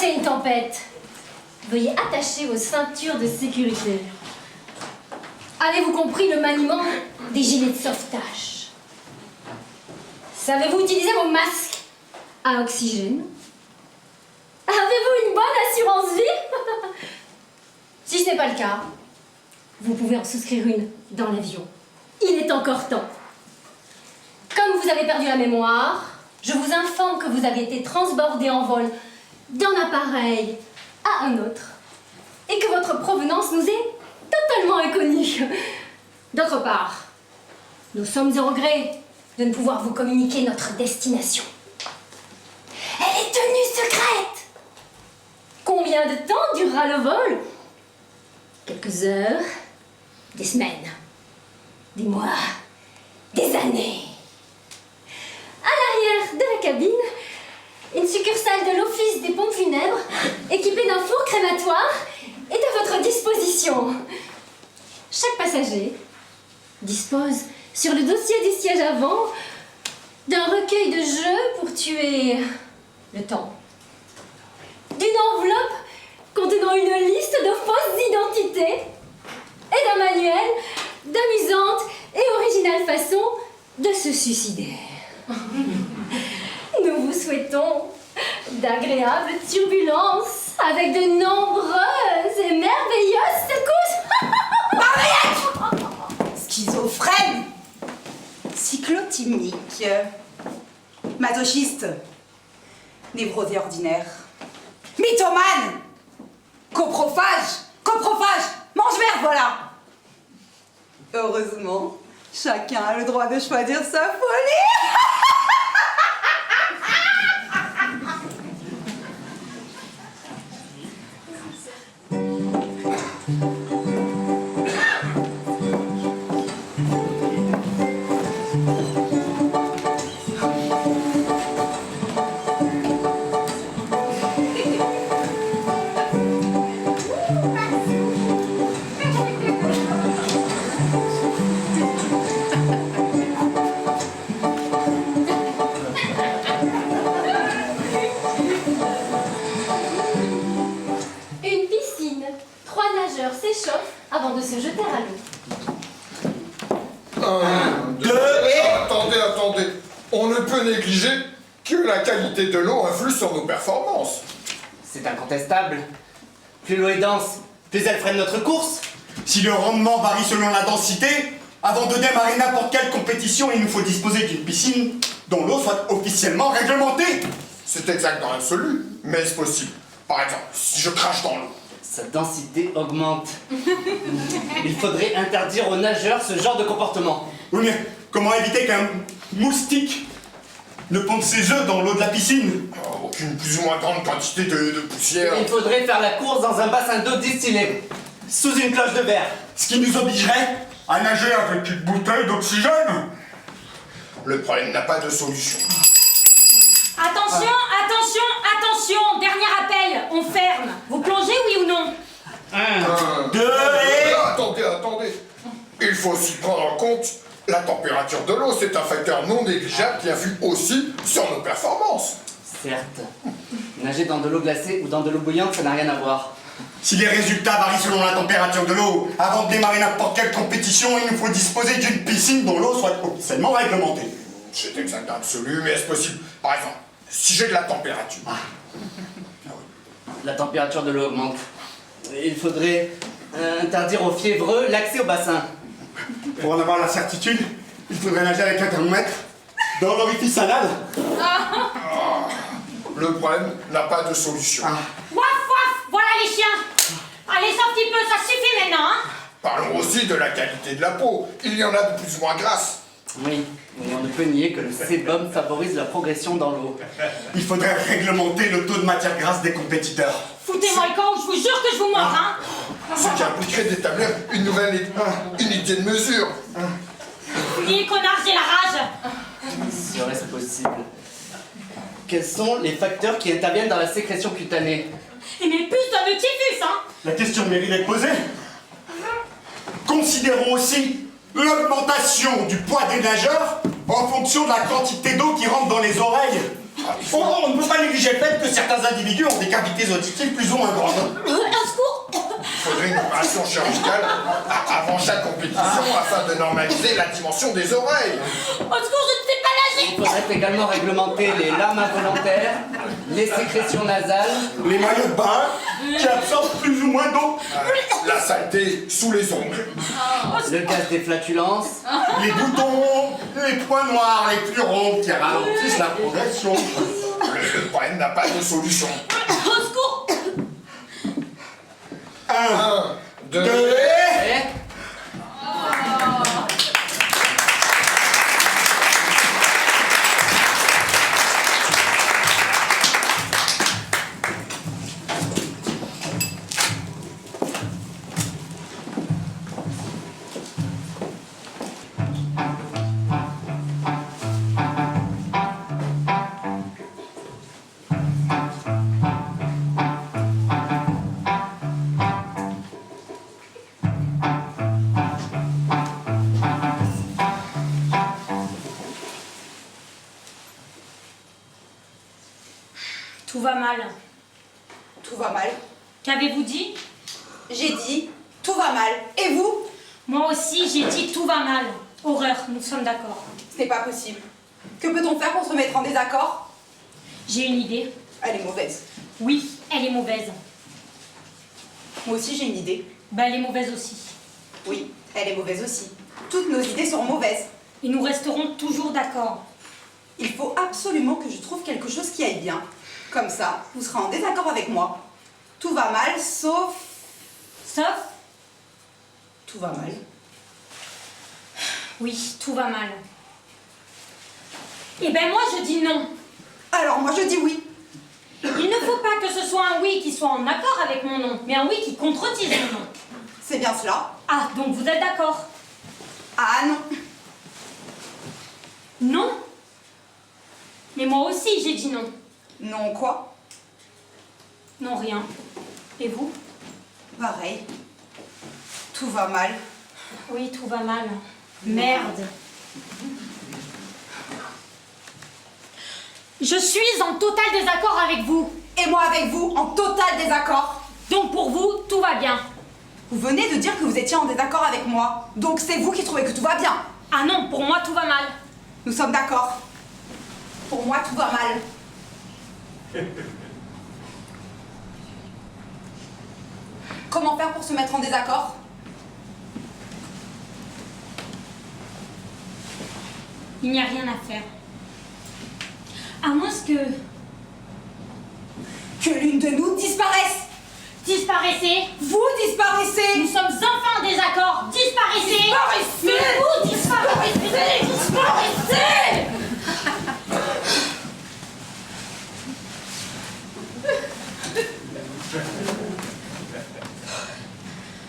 Une tempête. Veuillez attacher vos ceintures de sécurité. Avez-vous compris le maniement des gilets de sauvetage? Savez-vous utiliser vos masques à oxygène? Avez-vous une bonne assurance vie? Si ce n'est pas le cas, vous pouvez en souscrire une dans l'avion. Il est encore temps. Comme vous avez perdu la mémoire, je vous informe que vous avez été transbordé en vol d'un appareil à un autre et que votre provenance nous est totalement inconnue. D'autre part, nous sommes au regret de ne pouvoir vous communiquer notre destination. Elle est tenue secrète. Combien de temps durera le vol? Quelques heures, des semaines, des mois, des années. À l'arrière de la cabine, une succursale de l'Office des pompes funèbres, équipée d'un four crématoire, est à votre disposition. Chaque passager dispose, sur le dossier du siège avant, d'un recueil de jeux pour tuer le temps, d'une enveloppe contenant une liste de fausses identités et d'un manuel d'amusante et originale façon de se suicider. Nous vous souhaitons d'agréables turbulences avec de nombreuses et merveilleuses secousses. Mariette! Schizophrène, cyclotimique, masochiste, névrosé ordinaire, mythomane, coprophage, mange-merde, voilà. Heureusement, chacun a le droit de choisir sa folie. S'échauffe avant de se jeter à l'eau. Attendez. On ne peut négliger que la qualité de l'eau influe sur nos performances. C'est incontestable. Plus l'eau est dense, plus elle freine notre course. Si le rendement varie selon la densité, avant de démarrer n'importe quelle compétition, il nous faut disposer d'une piscine dont l'eau soit officiellement réglementée. C'est exact dans l'absolu, mais est-ce possible? Par exemple, si je crache dans l'eau. Sa densité augmente. Il faudrait interdire aux nageurs ce genre de comportement. Oui, mais comment éviter qu'un moustique ne ponde ses œufs dans l'eau de la piscine? Aucune plus ou moins grande quantité de poussière. Il faudrait faire la course dans un bassin d'eau distillée, sous une cloche de verre. Ce qui nous obligerait à nager avec une bouteille d'oxygène. Le problème n'a pas de solution. Attention, dernier appel, on ferme. Vous plongez, oui ou non? 1, 2 et... Attendez. Il faut aussi prendre en compte la température de l'eau. C'est un facteur non négligeable qui influe aussi sur nos performances. Certes. Nager dans de l'eau glacée ou dans de l'eau bouillante, ça n'a rien à voir. Si les résultats varient selon la température de l'eau, avant de démarrer n'importe quelle compétition, il nous faut disposer d'une piscine dont l'eau soit officiellement réglementée. C'est exact absolu, mais est-ce possible? Par exemple, si j'ai de la température. La température de l'eau augmente. Il faudrait interdire aux fiévreux l'accès au bassin. Pour en avoir la certitude, il faudrait nager avec un thermomètre Dans l'orifice anal. Le problème n'a pas de solution. Waf waf, voilà les chiens. Allez, un petit peu, ça suffit maintenant, hein. Parlons aussi de la qualité de la peau. Il y en a de plus ou moins grasse. Oui, mais on ne peut nier que le sébum favorise la progression dans l'eau. Il faudrait réglementer le taux de matière grasse des compétiteurs. Foutez-moi le camp ou je vous jure que je vous mords, hein. Ce qui impliquerait d'établir une nouvelle unité de mesure. Fini, connard, j'ai la rage. Serait-ce possible? Quels sont les facteurs qui interviennent dans la sécrétion cutanée? Et mes puces donnent le typhus, hein. La question mérite d'être posée. Considérons aussi l'augmentation du poids des nageurs en fonction de la quantité d'eau qui rentre dans les oreilles. On ne peut pas négliger le fait que certains individus ont des cavités auditives plus ou moins grandes. Un secours. Il faudrait une opération chirurgicale avant chaque compétition afin de normaliser la dimension des oreilles. Au secours, je ne sais pas nager. Il faudrait également réglementer les larmes involontaires, les sécrétions nasales, Les maillots de bain qui absorbent plus ou moins d'eau. La saleté sous les ongles. le gaz des flatulences, Les boutons, les points noirs, les plus ronds qui ralentissent la progression. Le problème n'a pas de solution. Au secours. 1, 2, et Tout va mal. Tout va mal. Qu'avez-vous dit? J'ai dit, tout va mal. Et vous? Moi aussi, j'ai dit tout va mal. Horreur, nous sommes d'accord. Ce n'est pas possible. Que peut-on faire pour se mettre en désaccord? J'ai une idée. Elle est mauvaise. Oui, elle est mauvaise. Moi aussi j'ai une idée. Ben, elle est mauvaise aussi. Oui, elle est mauvaise aussi. Toutes nos idées seront mauvaises. Et nous resterons toujours d'accord. Il faut absolument que je trouve quelque chose qui aille bien. Comme ça, vous serez en désaccord avec moi. Tout va mal, sauf... Sauf, Tout va mal. oui, tout va mal. Eh ben moi je dis non. Alors moi je dis oui. Il ne faut pas que ce soit un oui qui soit en accord avec mon non, mais un oui qui contredise mon non. C'est bien cela. Ah, donc vous êtes d'accord? Ah non. Non? Mais moi aussi j'ai dit non. Non quoi? Non, rien. Et vous? Pareil. Tout va mal. Oui, tout va mal. Merde. Je suis en total désaccord avec vous. Et moi avec vous, en total désaccord. Donc pour vous, tout va bien. Vous venez de dire que vous étiez en désaccord avec moi. Donc c'est vous qui trouvez que tout va bien. Ah non, pour moi, tout va mal. Nous sommes d'accord. Pour moi, tout va mal. Comment faire pour se mettre en désaccord? Il n'y a rien à faire. À moins que... Que l'une de nous disparaisse. Disparaissez. Vous disparaissez. Nous sommes enfin en désaccord. Disparaissez. Disparaissez. Vous disparaissez. Disparaissez.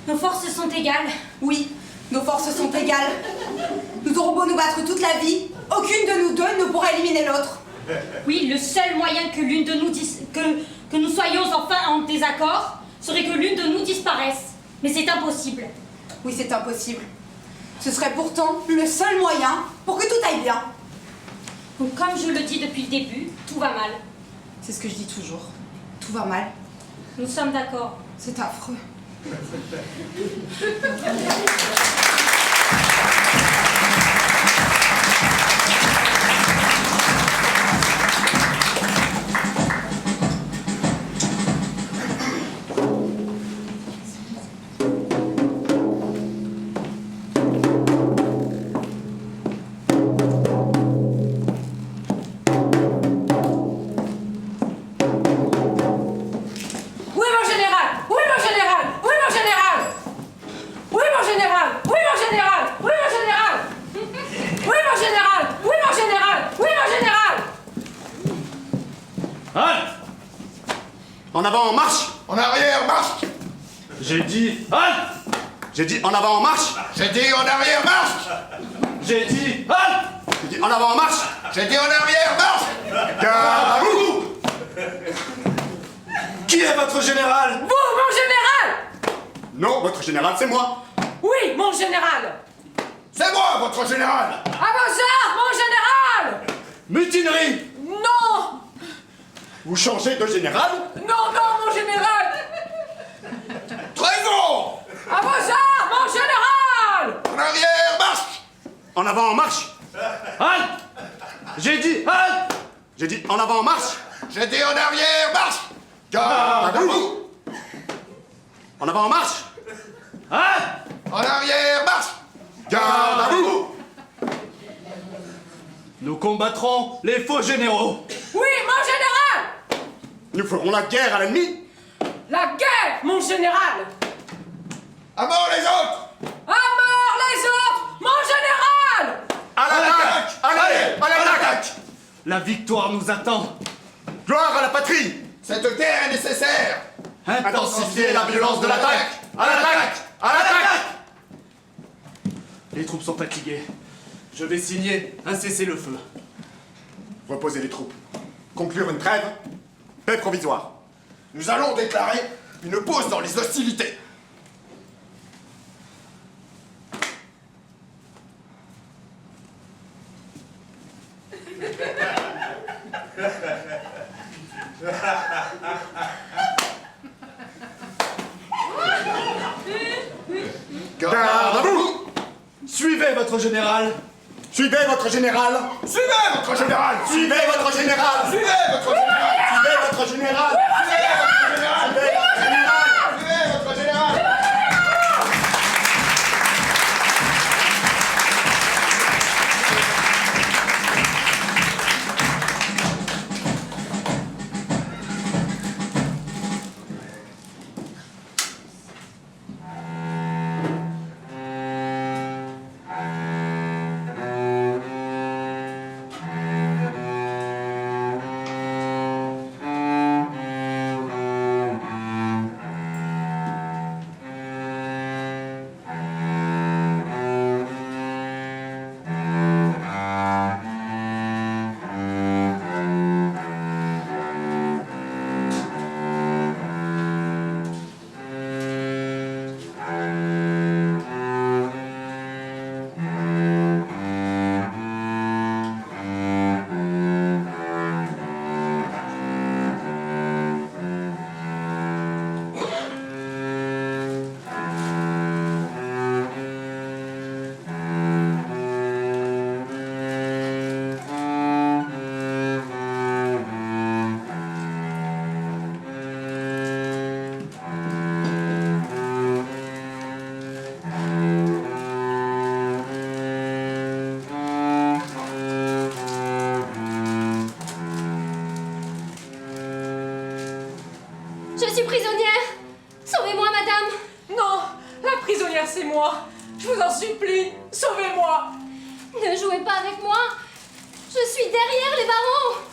Nos forces sont égales. Oui, nos forces sont égales. Nous aurons beau nous battre toute la vie, aucune de nous deux ne pourra éliminer l'autre. Oui, le seul moyen que l'une de nous que nous soyons enfin en désaccord serait que l'une de nous disparaisse. Mais c'est impossible. Oui, c'est impossible. Ce serait pourtant le seul moyen pour que tout aille bien. Donc comme je le dis depuis le début, tout va mal. C'est ce que je dis toujours. Tout va mal. Nous sommes d'accord. C'est affreux. En avant, en marche! En arrière, marche! J'ai dit halte! J'ai dit en avant, en marche! J'ai dit en arrière, marche! J'ai dit halte! J'ai dit en avant, en marche! J'ai dit en arrière, marche! Garde à vous! Qui est votre général? Vous, mon général! Non, votre général, c'est moi! Oui, mon général! C'est moi, votre général! À vos ordres, mon général! Mutinerie! Non! Vous changez de général? Non, non, mon général! Trahison! À vos ordres, mon général! En arrière, marche! En avant, en marche! Halte! J'ai dit halte! J'ai dit en avant, en marche! J'ai dit en arrière, marche! Garde à vous! En avant, en marche! Halte! En arrière, marche! Garde à vous! Nous combattrons les faux généraux. Oui, mon général! Nous ferons la guerre à l'ennemi! La guerre, mon général! À mort les autres! À mort les autres, mon général! À l'attaque! Allez! À l'attaque! La victoire nous attend. Gloire à la patrie! Cette guerre est nécessaire! Intensifiez la violence de l'attaque! À l'attaque! À l'attaque! Les troupes sont fatiguées. Je vais signer un cessez-le-feu. Reposez les troupes. Conclure une trêve. Paix provisoire. Nous allons déclarer une pause dans les hostilités. Garde à vous! Suivez votre général. Suivez votre général! Suivez votre général! Suivez votre général! Suivez votre général! Suivez votre général! Suivez votre général! Suivez votre général! Suivez votre général! Je suis prisonnière! Sauvez-moi, madame! Non, la prisonnière, c'est moi! Je vous en supplie, sauvez-moi! Ne jouez pas avec moi! Je suis derrière les barreaux!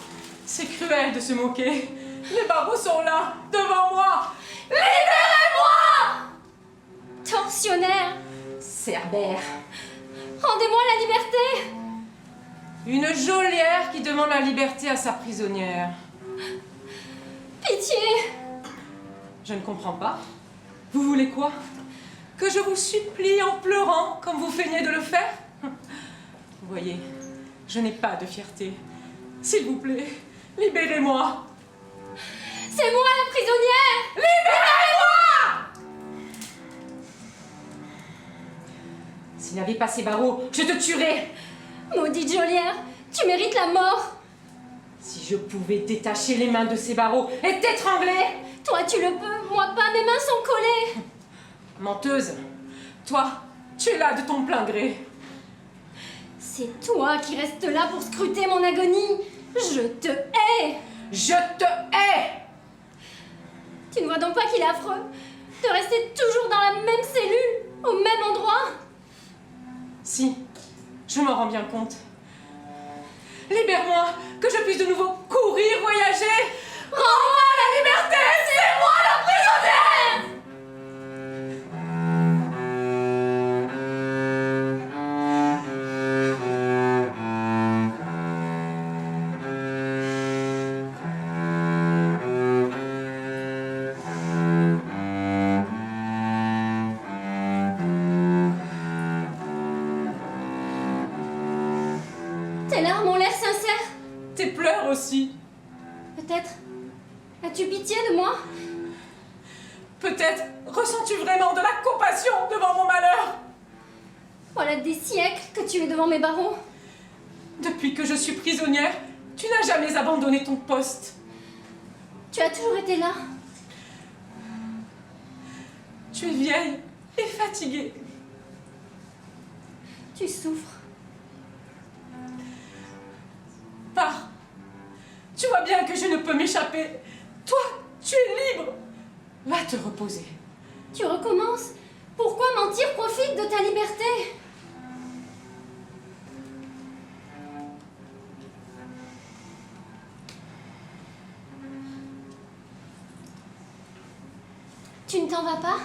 C'est cruel de se moquer. Les barreaux sont là, devant moi! Libérez-moi! Tortionnaire! Cerbère! Rendez-moi la liberté! Une geôlière qui demande la liberté à sa prisonnière. Pitié! Je ne comprends pas. Vous voulez quoi? Que je vous supplie en pleurant, comme vous feignez de le faire? Vous voyez, je n'ai pas de fierté. S'il vous plaît, libérez-moi! C'est moi la prisonnière! Libérez-moi! S'il n'y avait pas ces barreaux, je te tuerais! Maudite geôlière, tu mérites la mort! Si je pouvais détacher les mains de ces barreaux et t'étrangler! Toi tu le peux, moi pas, mes mains sont collées! Menteuse! Toi, tu es là de ton plein gré! C'est toi qui restes là pour scruter mon agonie! Je te hais! Je te hais! Tu ne vois donc pas qu'il est affreux de rester toujours dans la même cellule, au même endroit? Si, je m'en rends bien compte. Libère-moi, que je puisse de nouveau courir, voyager! Rends-moi la la liberté! C'est moi la prisonnière! Tes larmes ont l'air sincères. Tes pleurs aussi. Peut-être as-tu pitié de moi? Peut-être ressens-tu vraiment de la compassion devant mon malheur. Voilà des siècles que tu es devant mes barreaux. Depuis que je suis prisonnière, tu n'as jamais abandonné ton poste. Tu as toujours été là. Tu es vieille et fatiguée. Tu souffres. Pars. Tu vois bien que je ne peux m'échapper. Toi, tu es libre. Va te reposer. Tu recommences. Pourquoi mentir profite de ta liberté? Tu ne t'en vas pas?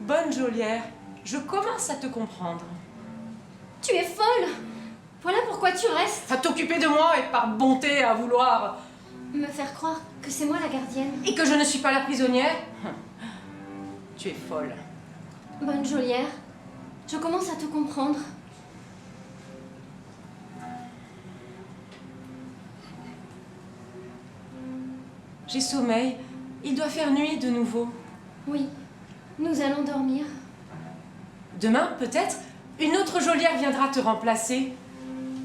Bonne geôlière, je commence à te comprendre. Tu es folle. Voilà pourquoi tu restes. À t'occuper de moi et par bonté à vouloir... Me faire croire que c'est moi la gardienne. Et que je ne suis pas la prisonnière. Tu es folle. Bonne geôlière, je commence à te comprendre. J'ai sommeil. Il doit faire nuit de nouveau. Oui, nous allons dormir. Demain, peut-être, une autre geôlière viendra te remplacer.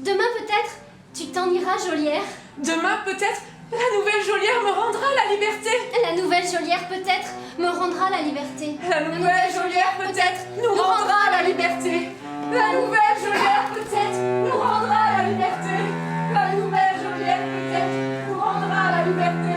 Demain peut-être, tu t'en iras, geôlière. Demain, peut-être, la nouvelle geôlière me rendra la liberté. La nouvelle geôlière peut-être me rendra la liberté. La nouvelle geôlière, peut-être, nous rendra la liberté. La nouvelle geôlière, peut-être, nous rendra la liberté. La nouvelle geôlière, peut-être, nous rendra la liberté.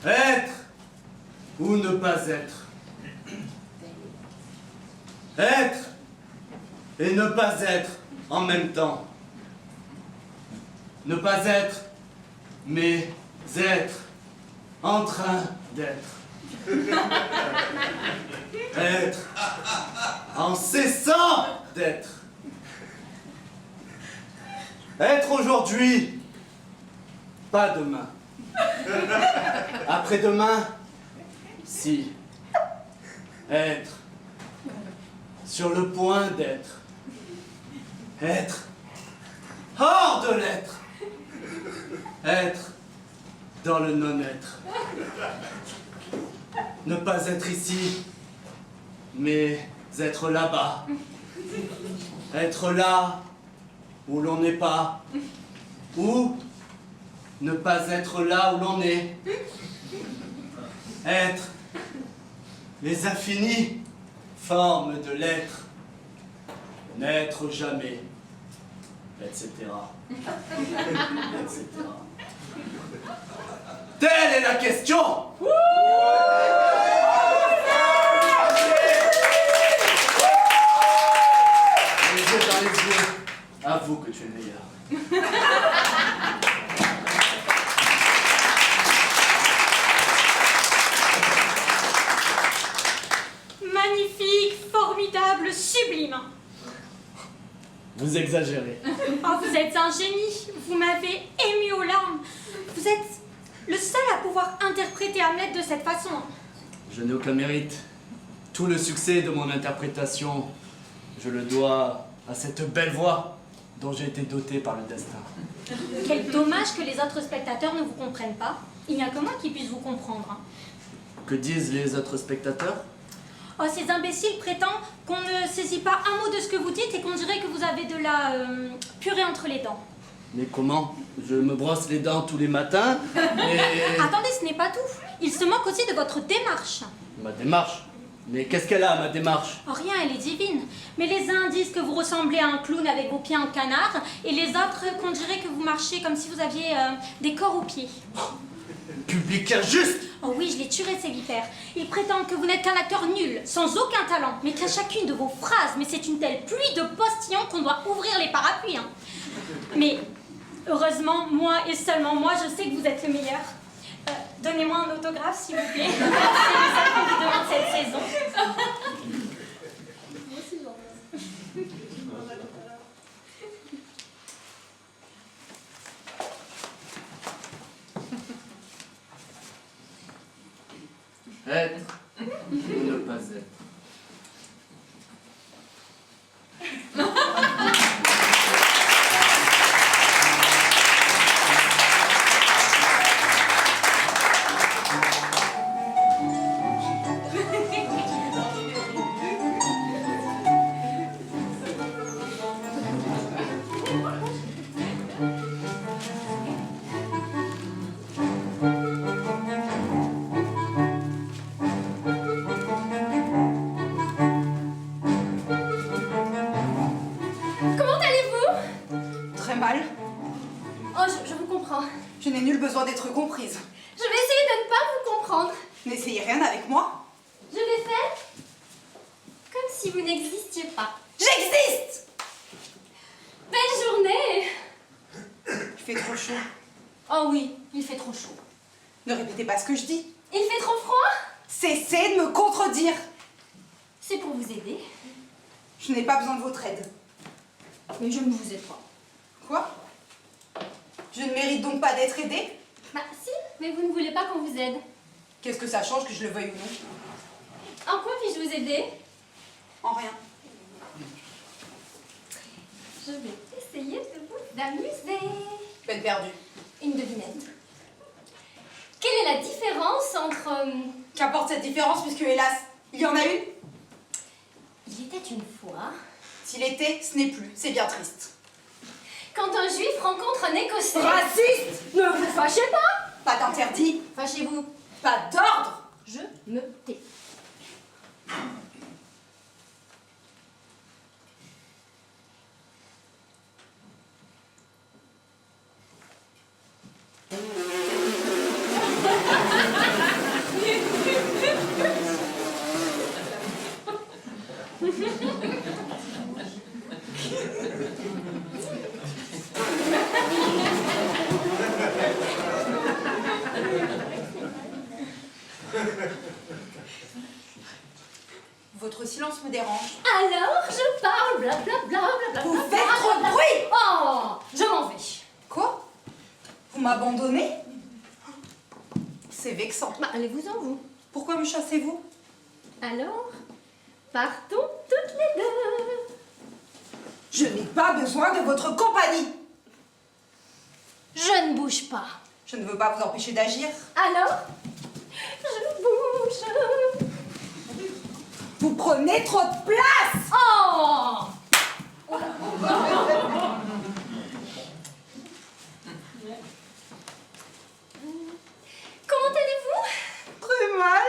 Être ou ne pas être. Être et ne pas être en même temps. Ne pas être, mais être en train d'être. Être en cessant d'être. Être aujourd'hui, pas demain. Après-demain, si. Être. Sur le point d'être. Être. Hors de l'être. Être. Dans le non-être. Ne pas être ici, mais être là-bas. Être là où l'on n'est pas. Ou ne pas être là où l'on est. Être les infinies formes de l'être. N'être jamais. Etc. Etc. Telle est la question. Les yeux dans les yeux. Avoue que tu es le meilleur. Magnifique, formidable, sublime. Vous exagérez. Oh, vous êtes un génie. Vous m'avez ému aux larmes. Vous êtes le seul à pouvoir interpréter Hamlet de cette façon. Je n'ai aucun mérite. Tout le succès de mon interprétation, je le dois à cette belle voix dont j'ai été doté par le destin. Quel dommage que les autres spectateurs ne vous comprennent pas. Il n'y a que moi qui puisse vous comprendre. Hein. Que disent les autres spectateurs? Oh, ces imbéciles prétendent qu'on ne saisit pas un mot de ce que vous dites et qu'on dirait que vous avez de la purée entre les dents. Mais comment? Je me brosse les dents tous les matins et... Attendez, ce n'est pas tout. Il se moque aussi de votre démarche. Ma démarche? Mais qu'est-ce qu'elle a, ma démarche? Oh, rien, elle est divine. Mais les uns disent que vous ressemblez à un clown avec vos pieds en canard, et les autres qu'on dirait que vous marchez comme si vous aviez des corps aux pieds. Public injuste! Oh oui, je les tuerai, ces vipères. Ils prétendent que vous n'êtes qu'un acteur nul, sans aucun talent, mais qu'à chacune de vos phrases, mais c'est une telle pluie de postillons qu'on doit ouvrir les parapluies. Hein. Mais heureusement, moi et seulement moi, je sais que vous êtes le meilleur. Donnez-moi un autographe, s'il vous plaît. C'est ça qu'on vous demande cette saison. Être ou ne pas être. Comment allez-vous? Très mal. Oh, je vous comprends. Je n'ai nul besoin d'être comprise. Je vais essayer de ne pas vous comprendre. N'essayez rien avec moi. Je vais faire comme si vous n'existiez pas. J'existe! Belle journée! Il fait trop chaud. Oh oui, il fait trop chaud. Ne répétez pas ce que je dis. Il fait trop froid? Cessez de me contredire. C'est pour vous aider. Je n'ai pas besoin de votre aide. Mais je ne vous aide pas. Quoi? Je ne mérite donc pas d'être aidée? Bah si, mais vous ne voulez pas qu'on vous aide. Qu'est-ce que ça change que je le veuille ou non? En quoi puis-je vous aider? En rien. Je vais essayer de vous amuser. Peine perdue. Une devinette. Quelle est la différence entre... Qu'importe cette différence puisque hélas, il y en a une? Il était une fois... S'il était, ce n'est plus. C'est bien triste. Quand un juif rencontre un écossais... Raciste! Ne vous fâchez pas! Pas d'interdit, Fâchez-vous. pas d'ordre. Je me tais. Votre silence me dérange. Alors, je parle, blablabla, blablabla. Vous faites trop de bruit! Oh, je m'en vais. Quoi? Vous m'abandonnez? C'est vexant. Bah, allez-vous-en, vous. Pourquoi me chassez-vous? Alors, partons toutes les deux. Je n'ai pas besoin de votre compagnie. Je ne bouge pas. Je ne veux pas vous empêcher d'agir. Alors, je bouge. Vous prenez trop de place! Oh! Comment allez-vous? Très mal.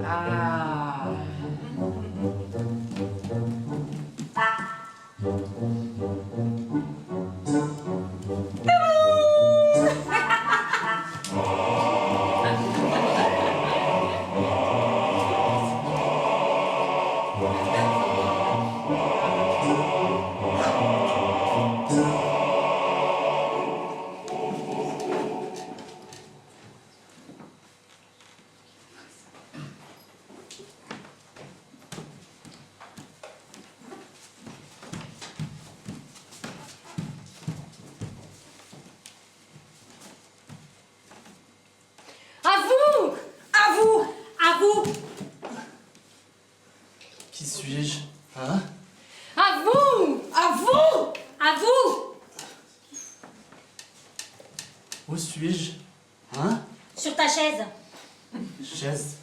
Ah. Hein? À vous! À vous! À vous! Où suis-je? Hein? Sur ta chaise. Chaise?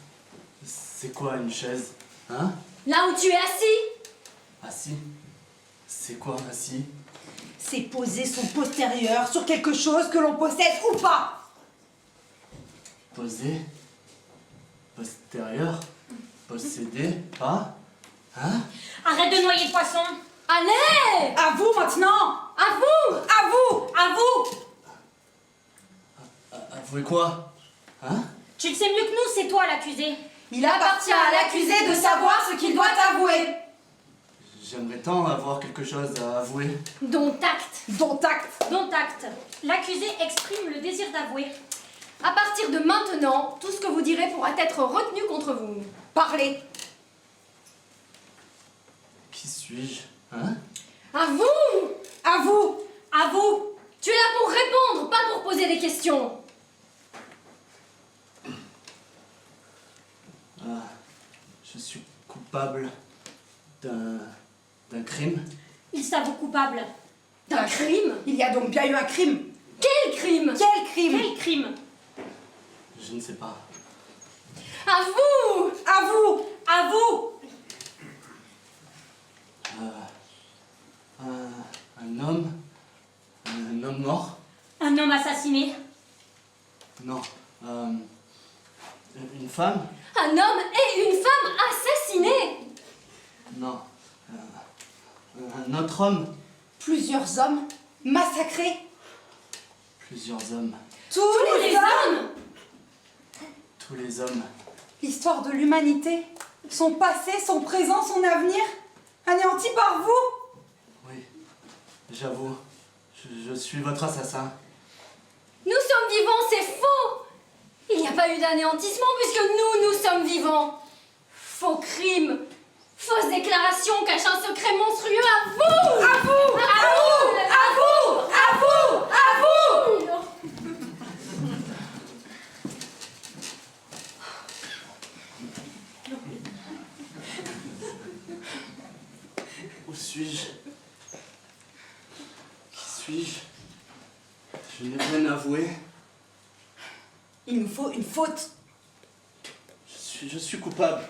C'est quoi une chaise? Hein? Là où tu es assis! Assis? C'est quoi assis? C'est poser son postérieur sur quelque chose que l'on possède ou pas. Posé? Postérieur? Possédé? Pas? Hein? Arrête de noyer le poisson. Allez! À vous maintenant. À vous! À vous. À vous! Avouez quoi? Hein? Tu le sais mieux que nous, c'est toi l'accusé. Il appartient à l'accusé de savoir ce qu'il doit avouer. J'aimerais tant avoir quelque chose à avouer. Dont acte! Dont acte. Dont acte. L'accusé exprime le désir d'avouer. À partir de maintenant, tout ce que vous direz pourra être retenu contre vous. Parlez. Qui suis-je? Hein? À vous! À vous. À vous! Tu es là pour répondre, pas pour poser des questions. Je suis coupable d'un crime. Il s'avoue coupable. D'un crime? Il y a donc bien eu un crime. Quel crime? Quel crime? Quel crime? Je ne sais pas. À vous! À vous. À vous! Un homme mort? Un homme assassiné. Non. Une femme? Un homme et une femme assassinés! Non. Un autre homme? Plusieurs hommes massacrés. Plusieurs hommes. Tous Les hommes! Tous les hommes. L'histoire de l'humanité, son passé, son présent, son avenir, anéanti par vous. Oui. J'avoue. Je suis votre assassin. Nous sommes vivants, c'est faux! Il n'y a pas eu d'anéantissement puisque nous sommes vivants. Faux crime, fausse déclaration cache un secret monstrueux. À vous! À vous. À vous! À vous. À vous. À vous. Où suis-je? Qui suis-je? Je n'ai rien avoué. Il nous faut une faute. Je suis coupable.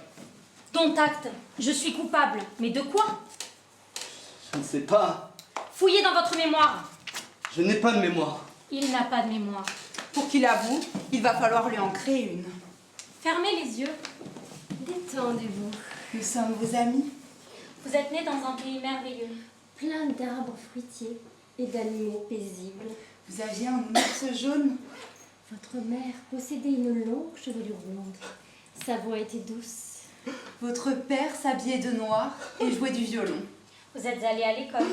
Dont acte. Je suis coupable. Mais de quoi? Je ne sais pas. Fouillez dans votre mémoire. Je n'ai pas de mémoire. Il n'a pas de mémoire. Pour qu'il avoue, il va falloir lui en créer une. Fermez les yeux. Détendez-vous. Nous sommes vos amis. Vous êtes né dans un pays merveilleux. Plein d'arbres fruitiers et d'animaux paisibles. Vous aviez un ours jaune. Votre mère possédait une longue chevelure blonde. Sa voix était douce. Votre père s'habillait de noir et jouait du violon. Vous êtes allé à l'école.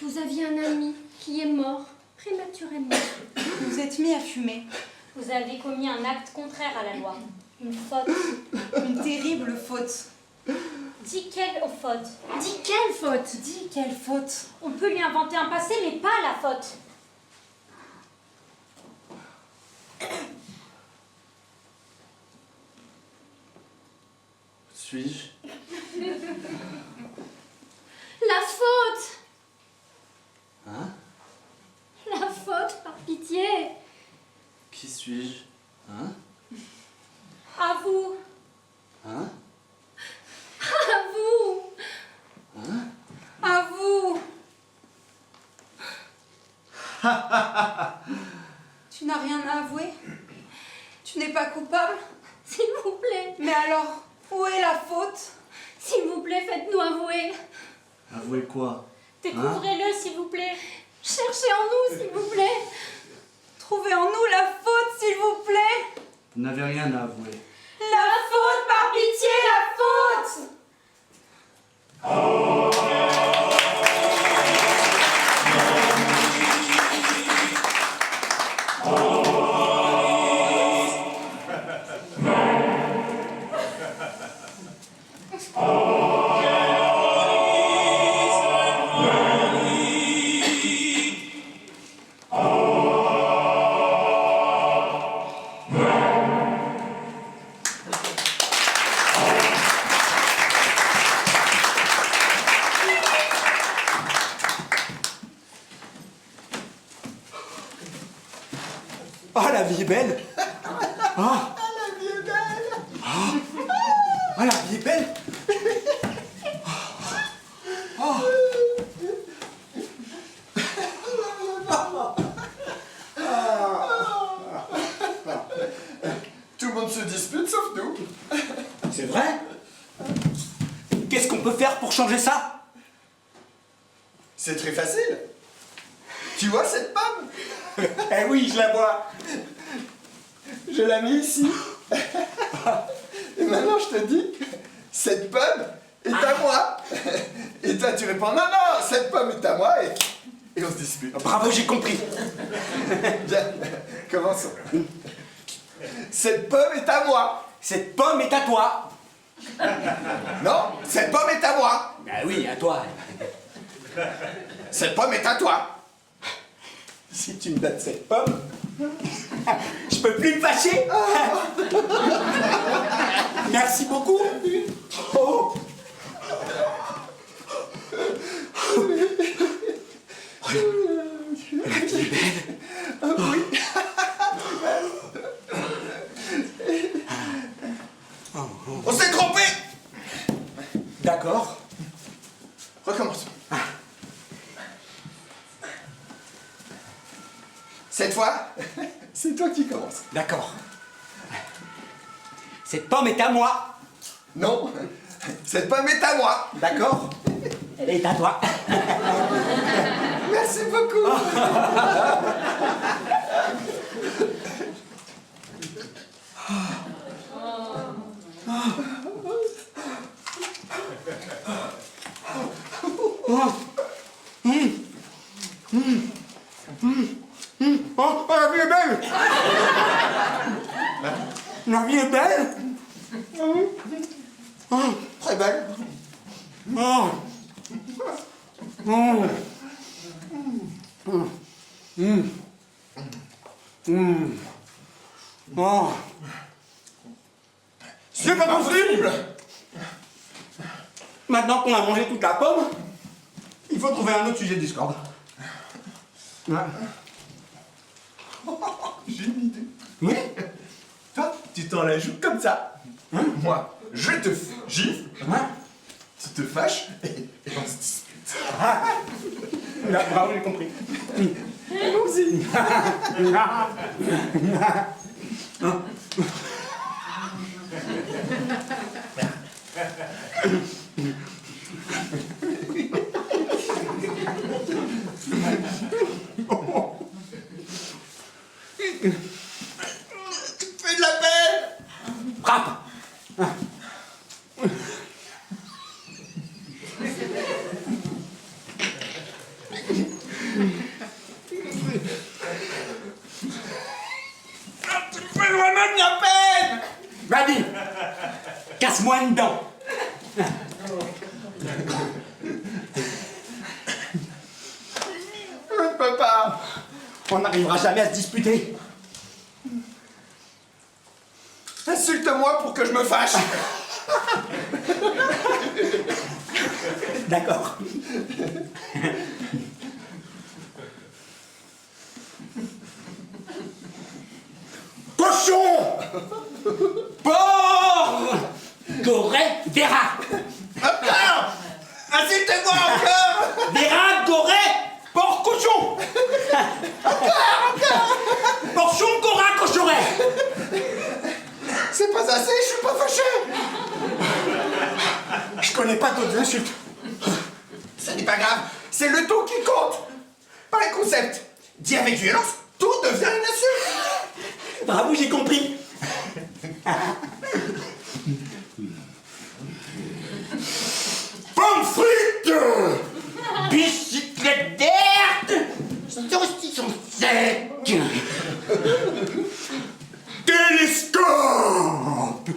Vous aviez un ami qui est mort prématurément. Vous vous êtes mis à fumer. Vous avez commis un acte contraire à la loi. Une faute. Une terrible faute. Dis quelle faute? Dis quelle faute? Dis quelle faute. On peut lui inventer un passé, mais pas la faute. Suis-je? La faute! Hein? La faute, par pitié! Qui suis-je? Hein? À vous. Hein? À vous! Hein? À vous. Tu n'as rien à avouer? Tu n'es pas coupable? S'il vous plaît, Mais alors, où est la faute? s'il vous plaît, faites-nous avouer. Avouez quoi? Découvrez-le, s'il vous plaît. Cherchez en nous, s'il vous plaît. Trouvez en nous la faute, s'il vous plaît. Vous n'avez rien à avouer. La faute, par pitié, la faute. Oh, la vie est belle. Oh. La vie est belle. Oh, la vie est belle. Oh. Tout le monde se dispute sauf nous. C'est vrai? Qu'est-ce qu'on peut faire pour changer ça? C'est très facile. Tu vois cette pomme? Eh oui, je la vois. Je la mets ici. Et maintenant je te dis, cette pomme est à moi. Et toi tu réponds, non, non, cette pomme est à moi. Et on se dispute. Bravo, j'ai compris. Bien, commençons. Cette pomme est à moi. Cette pomme est à toi. Non, cette pomme est à moi. Ah oui, à toi. Cette pomme est à toi. Si tu me donnes cette pomme, je peux plus me fâcher. Merci beaucoup. Oh. Oui. On s'est trompé. D'accord. Recommence. Cette fois, c'est toi qui commences. D'accord. Cette pomme est à moi. Non, cette pomme est à moi. D'accord. Elle est à toi. Merci beaucoup. Oh, la vie est belle. La vie est belle. Très belle. Oh. Oh. Oh. C'est pas possible. Maintenant qu'on a mangé toute la pomme, il faut trouver un autre sujet de discorde. Ouais. J'ai une idée. Oui. Toi, tu t'en la joues comme ça. Moi, je te gifle, Ouais. tu te fâches et on se dispute. Là, bravo, j'ai compris. Allons-y. Tu te fais de la peine. Frappe. Tu me fais vraiment de la peine. Vas-y. Casse-moi une dent. Je ne peux pas. On n'arrivera jamais à se disputer. Insulte-moi pour que je me fâche. D'accord. Cochon. Porc. Gorée. Vera. Encore. Insulte-moi encore. Vera. Gorée. Porc. Cochon. Encore. Porchon. Gora. Cochoret. C'est pas assez, je suis pas fâché. Je connais pas d'autres insultes. Ça n'est pas grave, c'est le ton qui compte, pas le concept. Dit avec violence, tout devient une insulte. Bravo, j'ai compris. Pommes frites. Bicyclette verte. Saucisson sec. Télescope.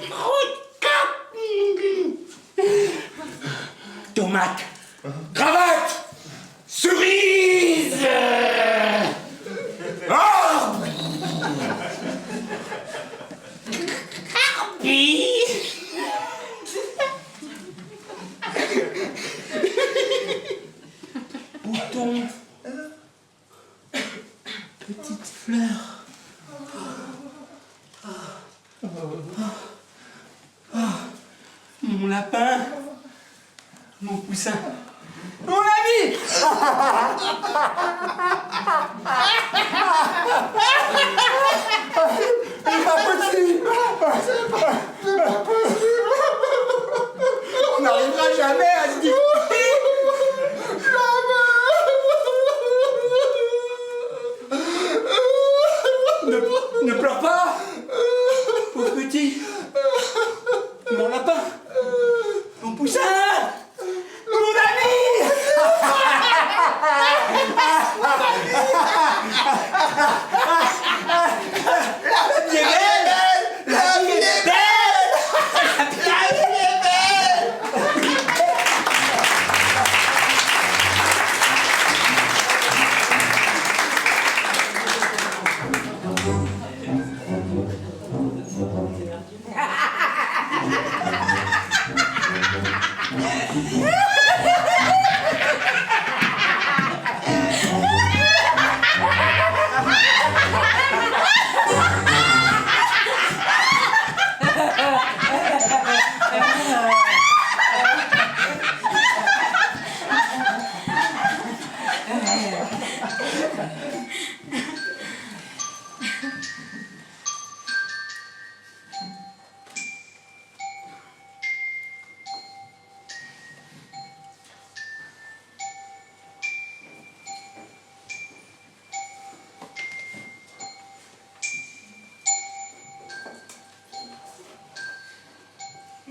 Microscope. Tomate. Cravate. Cerise. Arbre. Harpie. Bouton. Petite fleur. Mon poussin. Mon ami. C'est pas possible. On n'arrivera jamais à se discuter. Ne pleure pas. Pauvre petit. Mon lapin. Mon poussin. Mon ami. La vie est belle. La vie est belle. La vie est belle.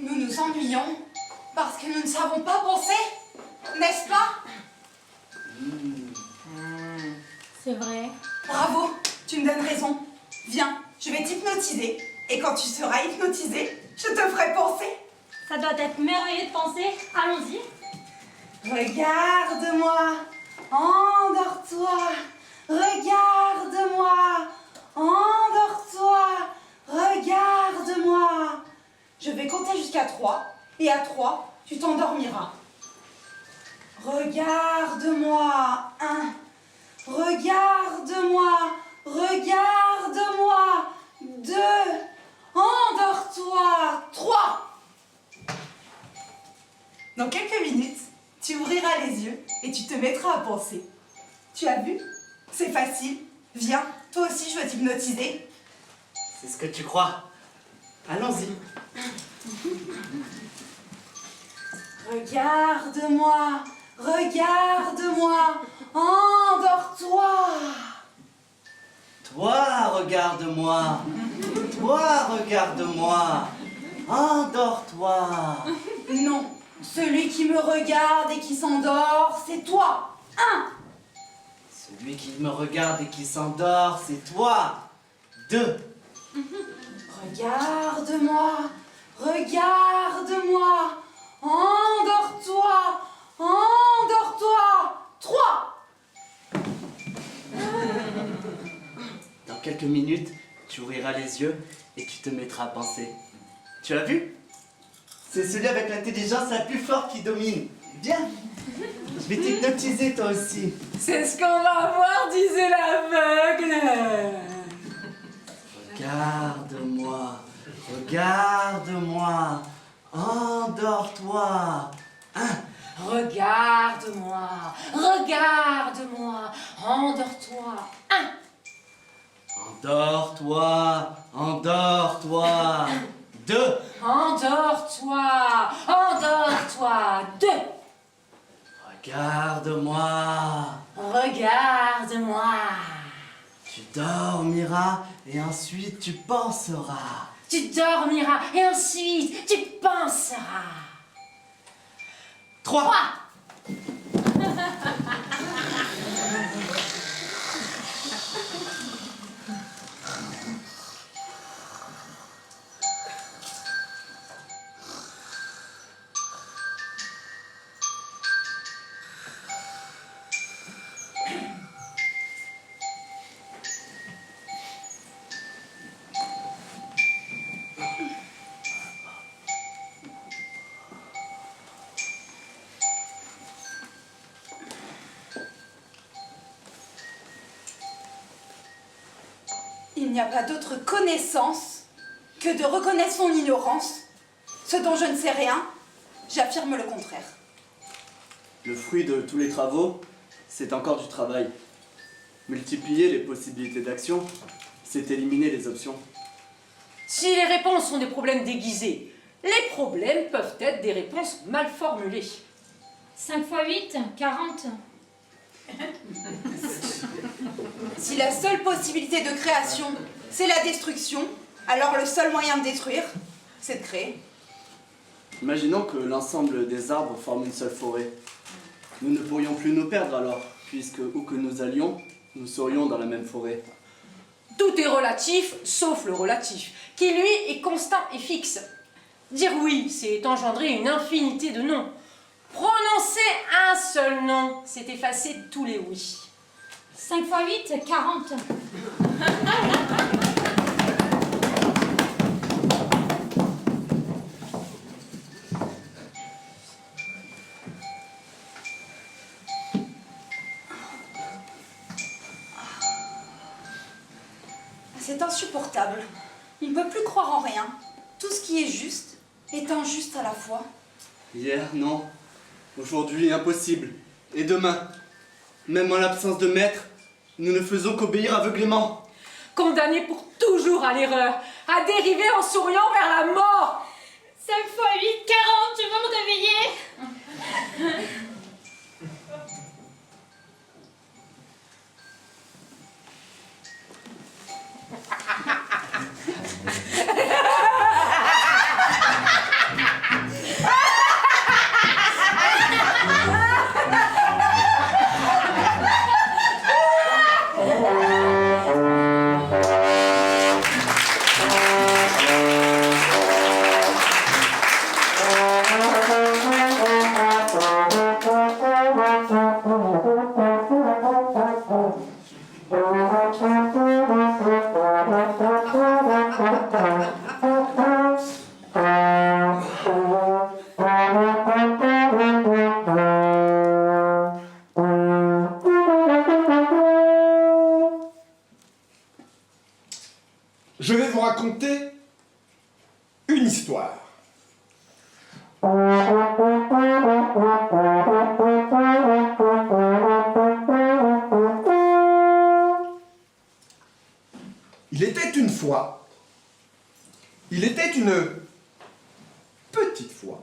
Nous nous ennuyons parce que nous ne savons pas penser, n'est-ce pas? C'est vrai. Bravo, tu me donnes raison. Viens, je vais t'hypnotiser. Et quand tu seras hypnotisé, je te ferai penser. Ça doit être merveilleux de penser. Allons-y. Regarde-moi, endors-toi. Regarde-moi, endors-toi. Regarde-moi. Je vais compter jusqu'à 3. Et à 3, tu t'endormiras. Regarde-moi. 1. Regarde-moi. Regarde-moi. 2. Endors-toi. 3. Dans quelques minutes, tu ouvriras les yeux et tu te mettras à penser. Tu as vu? C'est facile. Viens, toi aussi je veux t'hypnotiser. C'est ce que tu crois. Allons-y. Regarde-moi, regarde-moi, endors-toi. Toi, regarde-moi. Toi, regarde-moi. Endors-toi. Non, celui qui me regarde et qui s'endort, c'est toi. 1. Celui qui me regarde et qui s'endort, c'est toi. 2. Regarde-moi, regarde-moi, endors-toi, endors-toi. 3. Dans quelques minutes, tu ouvriras les yeux et tu te mettras à penser. Tu as vu? C'est celui avec l'intelligence la plus forte qui domine. Viens, je vais t'hypnotiser toi aussi. C'est ce qu'on va voir, disait l'aveugle. Regarde-moi, regarde-moi, endors-toi. 1. Regarde-moi, regarde-moi, endors-toi. 1. Endors-toi, endors-toi. 2. Endors-toi, endors-toi. 2. Regarde-moi. Regarde-moi. Tu dormiras et ensuite tu penseras. Tu dormiras et ensuite tu penseras. 3. Il n'y a pas d'autre connaissance que de reconnaître son ignorance. Ce dont je ne sais rien, j'affirme le contraire. Le fruit de tous les travaux, c'est encore du travail. Multiplier les possibilités d'action, c'est éliminer les options. Si les réponses sont des problèmes déguisés, les problèmes peuvent être des réponses mal formulées. 5 x 8, 40. Si la seule possibilité de création, c'est la destruction, alors le seul moyen de détruire, c'est de créer. Imaginons que l'ensemble des arbres forme une seule forêt. Nous ne pourrions plus nous perdre alors, puisque où que nous allions, nous serions dans la même forêt. Tout est relatif, sauf le relatif, qui lui est constant et fixe. Dire oui, c'est engendrer une infinité de noms. Prononcer un seul nom, c'est effacer tous les oui. 5 x 8, 40. C'est insupportable. On ne peut plus croire en rien. Tout ce qui est juste est injuste à la fois. Hier, non. Aujourd'hui, impossible. Et demain, même en l'absence de maître, nous ne faisons qu'obéir aveuglément. Condamné pour toujours à l'erreur, à dériver en souriant vers la mort. 5 x 8, 40, je veux me réveiller. Je vais vous raconter une histoire. Il était une fois, il était une petite fois.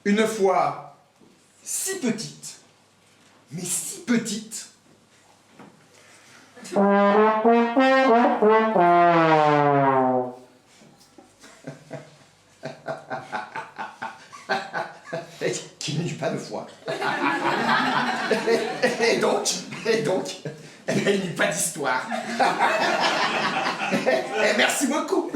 Une fois si petite, mais si petite. Qu'il n'y eut pas de foi. Et donc, il n'y eut pas d'histoire. Merci beaucoup.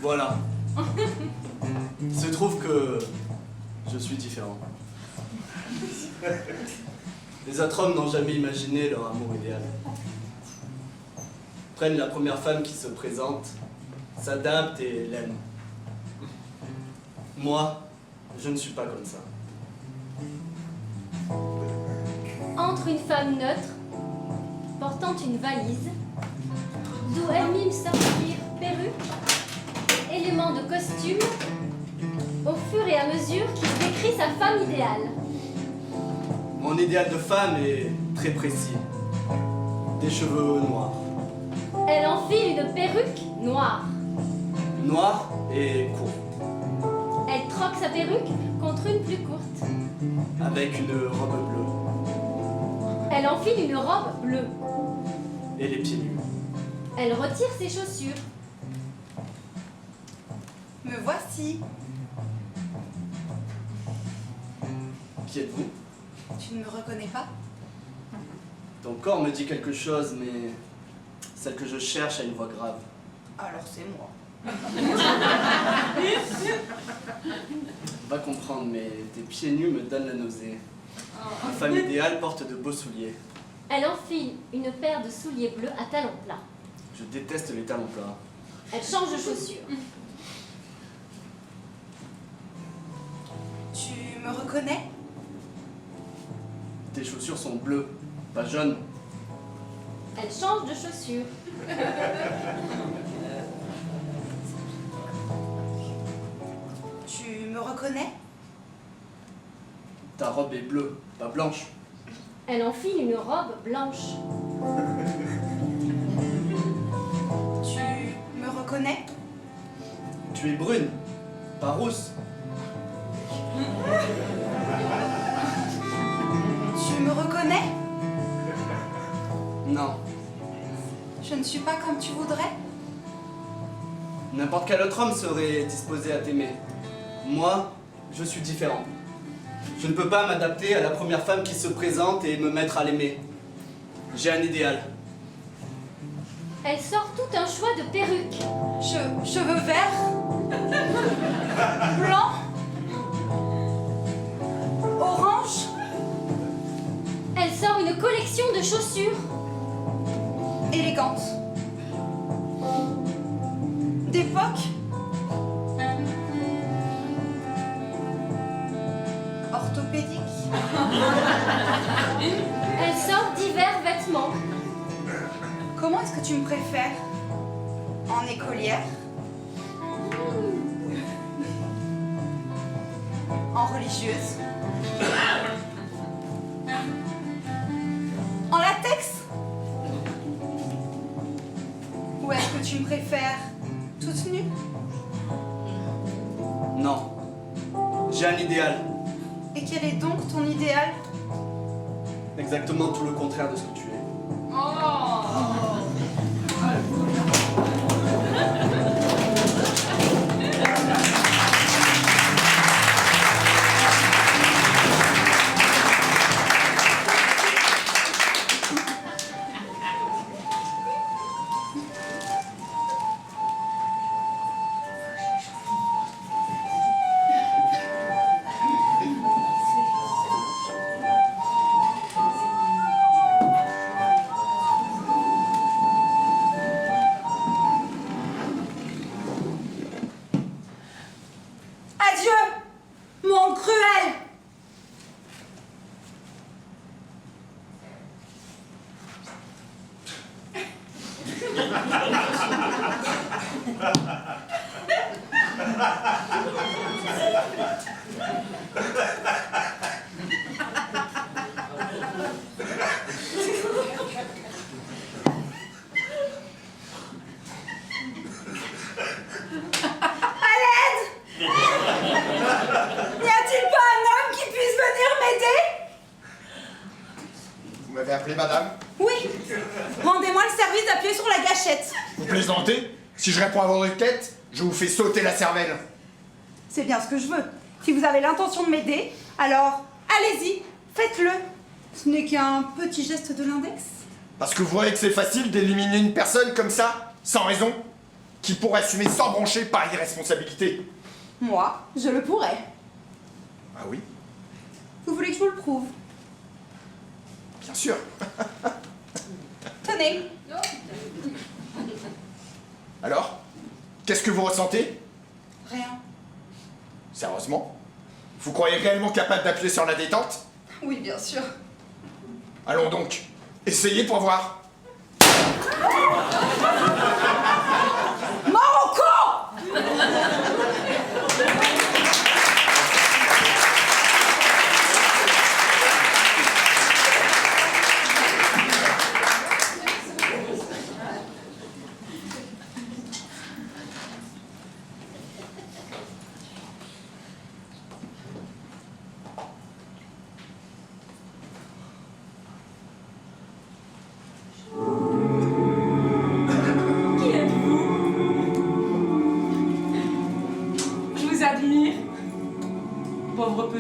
Voilà. Il se trouve que je suis différent. Les autres hommes n'ont jamais imaginé leur amour idéal. Prennent la première femme qui se présente, s'adaptent et l'aiment. Moi, je ne suis pas comme ça. Entre une femme neutre, portant une valise, d'où elle mime sortir perruque, éléments de costume, au fur et à mesure qu'il décrit sa femme idéale. Mon idéal de femme est très précis. Des cheveux noirs. Elle enfile une perruque noire. Noir et court. Elle troque sa perruque contre une plus courte. avec une robe bleue Elle enfile une robe bleue. et les pieds nus. Elle retire ses chaussures. Me voici. Qui êtes-vous? Tu ne me reconnais pas? Ton corps me dit quelque chose, mais celle que je cherche a une voix grave. Alors c'est moi. Va comprendre, mais tes pieds nus me donnent la nausée. Une femme idéale porte de beaux souliers. Elle enfile une paire de souliers bleus à talons plats. Je déteste les talons plats. Elle change de chaussures. Tu me reconnais? Tes chaussures sont bleues, pas jaunes. Elle change de chaussures. Tu me reconnais? Ta robe est bleue, pas blanche. Elle enfile une robe blanche. Tu me reconnais? Tu es brune, pas rousse. Tu me reconnais? Non, Je ne suis pas comme tu voudrais? n'importe quel autre homme serait disposé à t'aimer. Moi, je suis différent. Je ne peux pas m'adapter à la première femme qui se présente et me mettre à l'aimer. J'ai un idéal. Elle sort tout un choix de perruques. Cheveux verts? Blanc? Orange? Elle sort une collection de chaussures. Élégante? D'époque? Orthopédique? Elle sort divers vêtements. Comment est-ce que tu me préfères? En écolière? En religieuse? En latex? Ou est-ce que tu me préfères toute nue? Non, j'ai un idéal. Et quel est donc ton idéal? Exactement tout le contraire de ce que tu es. Adieu, monde cruel! N'y a-t-il pas un homme qui puisse venir m'aider? Vous m'avez appelé madame? Oui. Rendez-moi le service d'appuyer sur la gâchette. Vous plaisantez? Si je réponds à vos requêtes, je vous fais sauter la cervelle. C'est bien ce que je veux. Si vous avez l'intention de m'aider, alors allez-y, faites-le. Ce n'est qu'un petit geste de l'index. Parce que vous voyez que c'est facile d'éliminer une personne comme ça, sans raison, qui pourrait assumer sans broncher par irresponsabilité. Moi, je le pourrais. Ah oui? Vous voulez que je vous le prouve? Bien sûr. Tenez. Alors? Qu'est-ce que vous ressentez? Rien. Sérieusement? Vous croyez réellement capable d'appuyer sur la détente? Oui, bien sûr. Allons donc. Essayez pour voir. Mort au con!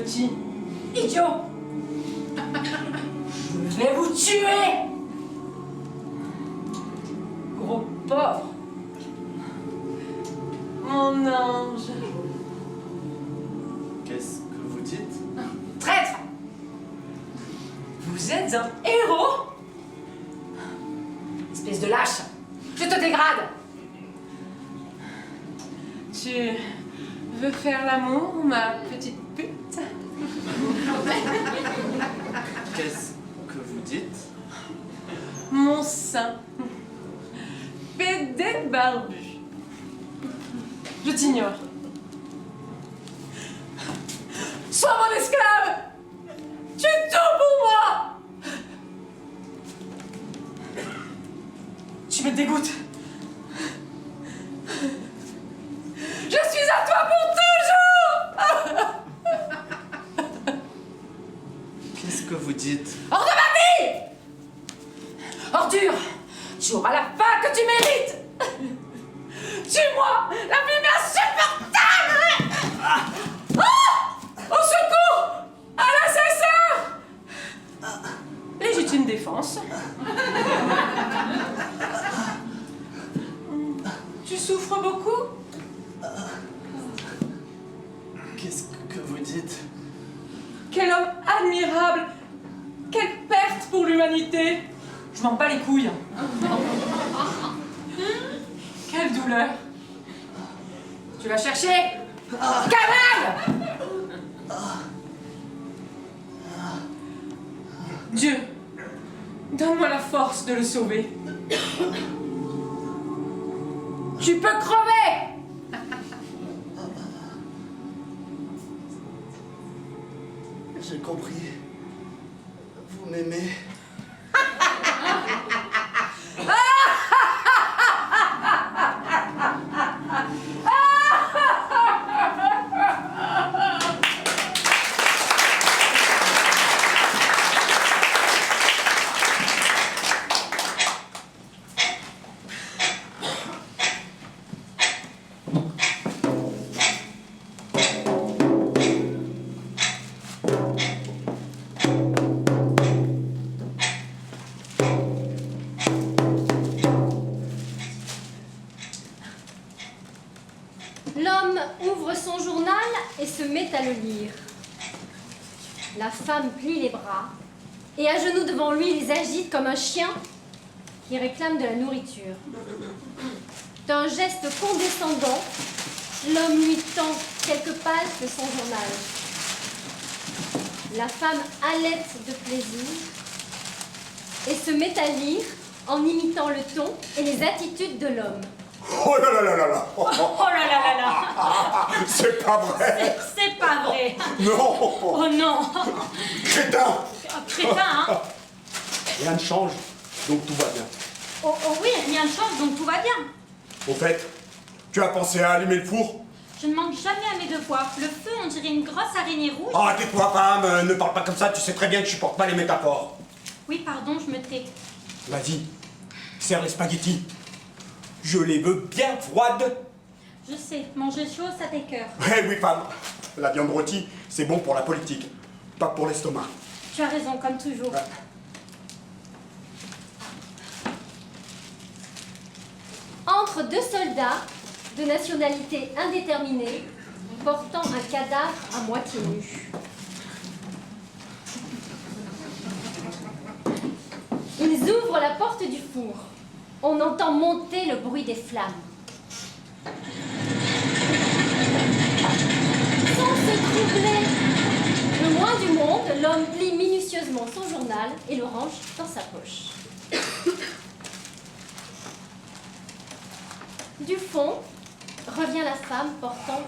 Petit idiot! Je vais vous tuer! Gros porc! Mon ange! Qu'est-ce que vous dites? Traître! Vous êtes un héros? Espèce de lâche! Je te dégrade! Tu veux faire l'amour, ma petite pute? Qu'est-ce que vous dites? Mon sein. Pédé barbu. Je t'ignore. Sois mon esclave! Tu es tout pour moi! Tu me dégoûtes. Je suis à toi pour toujours! Qu'est-ce que vous dites? Hors de ma vie! Ordure! Tu auras la fin que tu mérites! Tue-moi! La vie m'est insupportable! Ah! Au secours! À l'assassin! Légitime défense. Tu souffres beaucoup? Qu'est-ce que vous dites? Quel homme admirable! Quelle perte pour l'humanité! Je m'en bats les couilles. Quelle douleur! Tu l'as cherché? Cavale! Dieu, donne-moi la force de le sauver. Tu peux crever! J'ai compris. Vous m'aimez. L'homme ouvre son journal et se met à le lire. La femme plie les bras et à genoux devant lui les agite comme un chien qui réclame de la nourriture. D'un geste condescendant, l'homme lui tend quelques pages de son journal. La femme halète de plaisir et se met à lire en imitant le ton et les attitudes de l'homme. Oh là là là là là! Oh là là là là! C'est pas vrai! C'est pas vrai! Non! Oh non! Crétin! Crétin, hein? Rien ne change, donc tout va bien. Oh oui, rien ne change, donc tout va bien. Au fait, tu as pensé à allumer le four? Je ne manque jamais à mes devoirs. Le feu, on dirait une grosse araignée rouge. Ah, tais-toi, femme, ne parle pas comme ça, tu sais très bien que je supporte pas les métaphores. Oui, pardon, je me tais. Vas-y, serre les spaghettis. Je les veux bien froides. Je sais, manger chaud, ça t'écœure. Eh oui, femme, la viande rôtie, c'est bon pour la politique, pas pour l'estomac. Tu as raison, comme toujours. Ouais. Entre deux soldats de nationalité indéterminée portant un cadavre à moitié nu. Ils ouvrent la porte du four. On entend monter le bruit des flammes. Sans se troubler le moins du monde, l'homme plie minutieusement son journal et le range dans sa poche. Du fond, revient la femme portant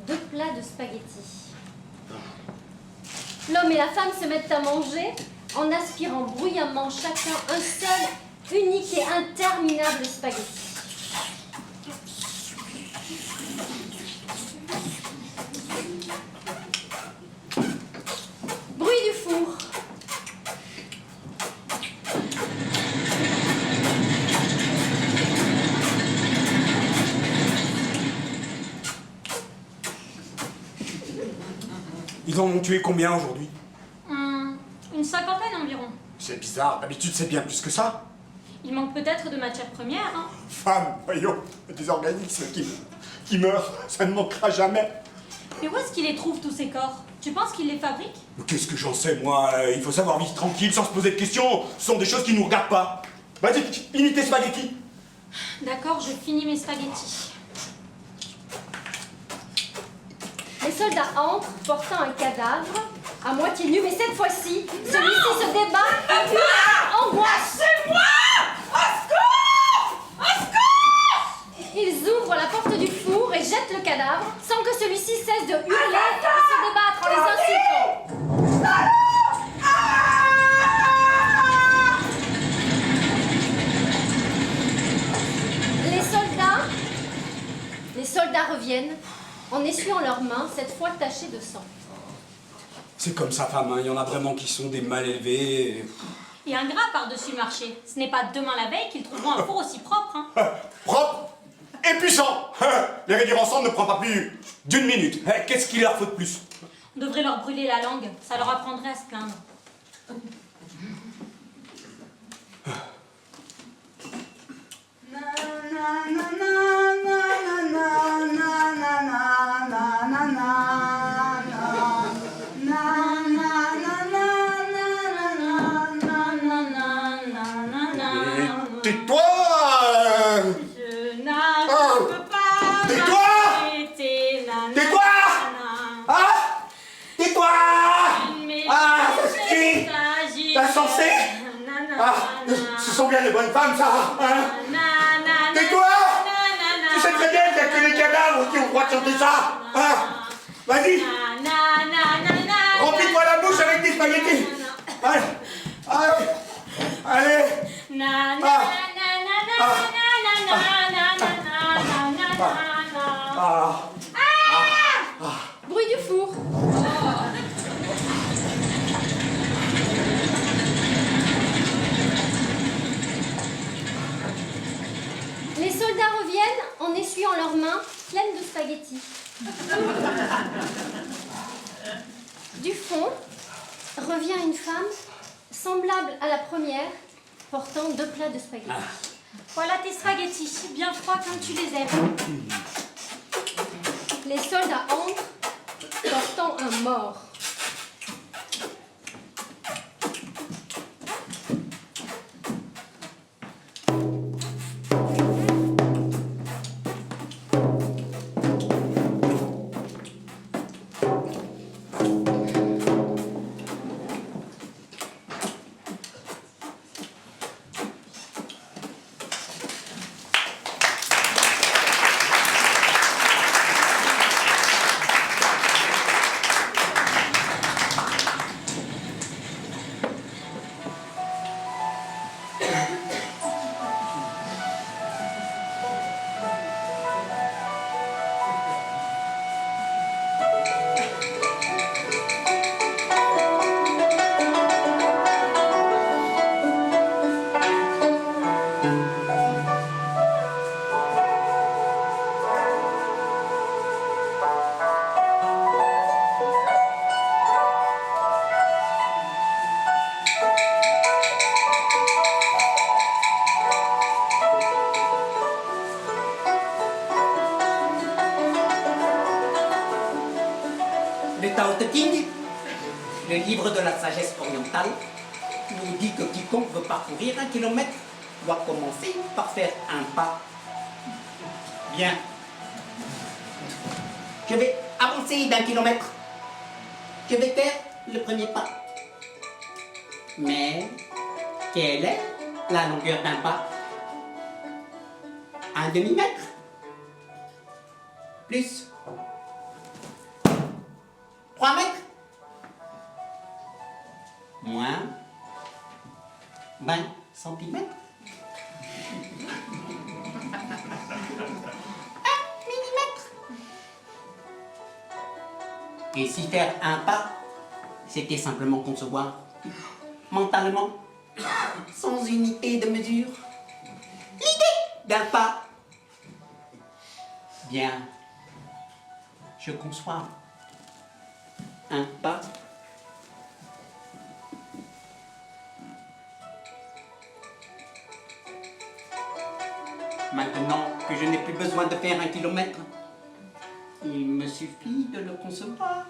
2 plats de spaghettis. L'homme et la femme se mettent à manger en aspirant bruyamment chacun un seul, unique et interminable spaghetti. Bruit du four. Il Ils en ont tué combien aujourd'hui? Une cinquantaine environ. C'est bizarre, d'habitude c'est bien plus que ça. Il manque peut-être de matière première, hein. Femme, voyons, des organismes qui meurent, ça ne manquera jamais. Mais où est-ce qu'il les trouve, tous ces corps? Tu penses qu'il les fabrique? Mais qu'est-ce que j'en sais, moi? Il faut savoir vivre tranquille, sans se poser de questions. Ce sont des choses qui nous regardent pas. Vas-y, finis tes spaghettis. D'accord, je finis mes spaghettis. Les soldats entrent, portant un cadavre, à moitié nu, mais cette fois-ci, celui-ci se débat et hurle avec angoisse. C'est moi! Au secours! Au secours! Ils ouvrent la porte du four et jettent le cadavre, sans que celui-ci cesse de hurler et de se débattre en les insultant. Les soldats reviennent en essuyant leurs mains, cette fois tachées de sang. C'est comme ça, femme, hein. Il y en a vraiment qui sont des mal élevés. Et un gras par-dessus le marché. Ce n'est pas demain la veille qu'ils trouveront un four aussi propre, hein. Propre et puissant. Les réduire ensemble ne prend pas plus d'une minute. Qu'est-ce qu'il leur faut de plus? On devrait leur brûler la langue, ça leur apprendrait à se plaindre. Tais-toi! Je n'arrive pas. Tais-toi! Tais-toi! Ah! Tais-toi! Ah, ça suffit! T'as censé? Ah, ce sont bien les bonnes femmes, ça! Hein? Tais-toi! Tu sais très bien qu'il n'y a que les cadavres qui ont le droit de chanter ça! Hein? Vas-y! Remplis-toi la bouche avec des spaghettis! Allez! Allez! Allez! Bruit du four. Les soldats reviennent en essuyant leurs mains pleines de spaghettis. Du fond revient une femme semblable à la première, portant 2 plats de spaghettis. Voilà tes spaghettis, bien froids comme tu les aimes. Les soldats entrent, portant un mort. Le Tao Te Ching, le livre de la sagesse orientale, nous dit que quiconque veut parcourir 1 kilomètre doit commencer par faire un pas. Bien. Je vais avancer d'1 kilomètre. Je vais faire le premier pas. Mais quelle est la longueur d'un pas? 1 demi-mètre? Plus? 3 mètres? Moins? 20 centimètres? 1 millimètre? Et si faire un pas, c'était simplement concevoir mentalement, sans unité de mesure, l'idée d'un pas? Bien, je conçois un pas. Maintenant que je n'ai plus besoin de faire 1 kilomètre, il me suffit de le concevoir.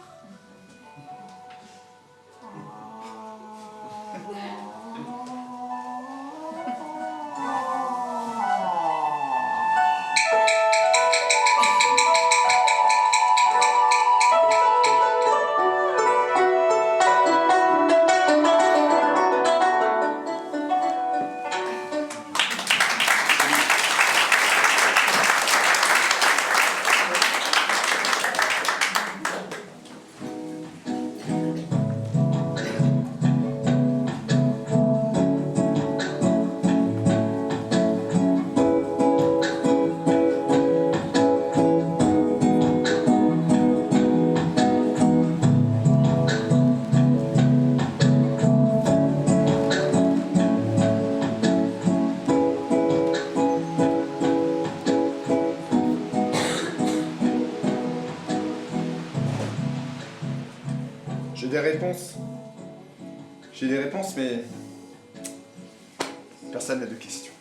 J'ai des réponses. J'ai des réponses, mais personne n'a de questions.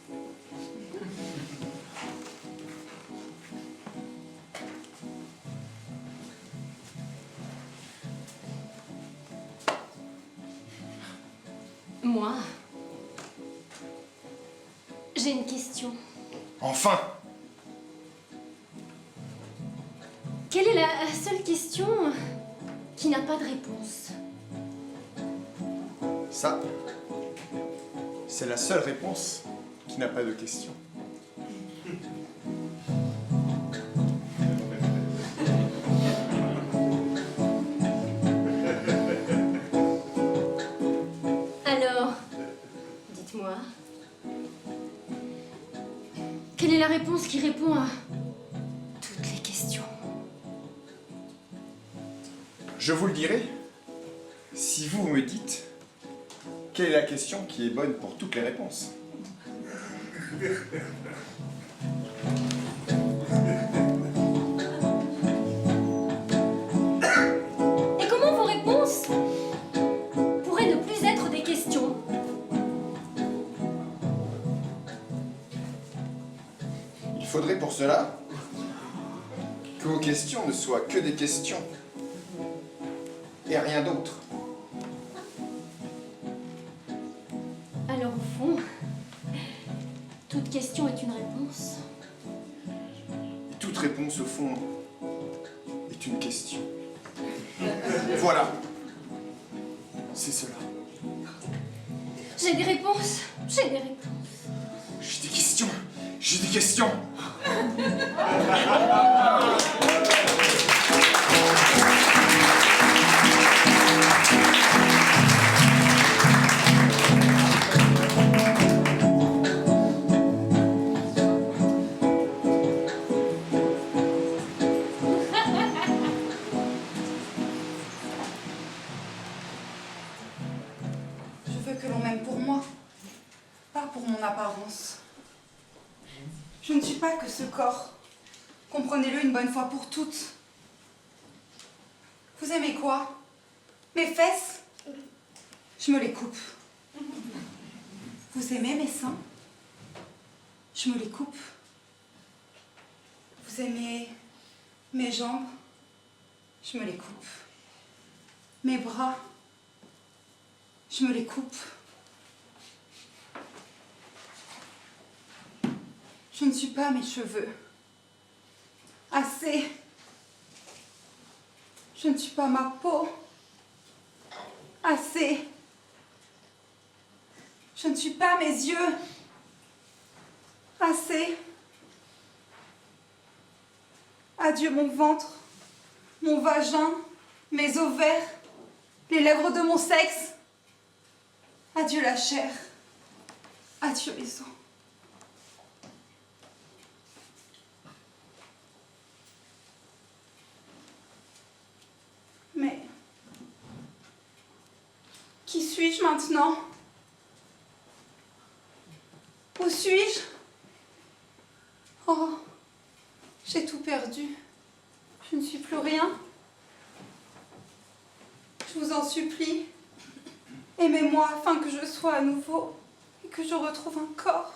Moi, j'ai une question. Enfin! Quelle est la seule question qui n'a pas de réponse? Ça, c'est la seule réponse qui n'a pas de question. Alors, dites-moi, quelle est la réponse qui répond à toutes les questions? Je vous le dirai si vous me dites quelle est la question qui est bonne pour toutes les réponses. Et comment vos réponses pourraient ne plus être des questions? Il faudrait pour cela que vos questions ne soient que des questions et rien d'autre. Alors au fond, toute question est une réponse. Et toute réponse au fond est une question. Voilà. C'est cela. J'ai des réponses, j'ai des réponses. J'ai des questions. J'ai des questions. Je veux que l'on m'aime pour moi, pas pour mon apparence. Je ne suis pas que ce corps. Comprenez-le une bonne fois pour toutes. Vous aimez quoi? Mes fesses? Je me les coupe. Vous aimez mes seins? Je me les coupe. Vous aimez mes jambes? Je me les coupe. Mes bras? Je me les coupe. Je ne suis pas mes cheveux. Assez. Je ne suis pas ma peau. Assez. Je ne suis pas mes yeux. Assez. Adieu mon ventre, mon vagin, mes ovaires, les lèvres de mon sexe. Adieu la chair. Adieu les os. Mais qui suis-je maintenant? Où suis-je? Oh, j'ai tout perdu. Je ne suis plus rien. Je vous en supplie, aimez-moi afin que je sois à nouveau et que je retrouve un corps.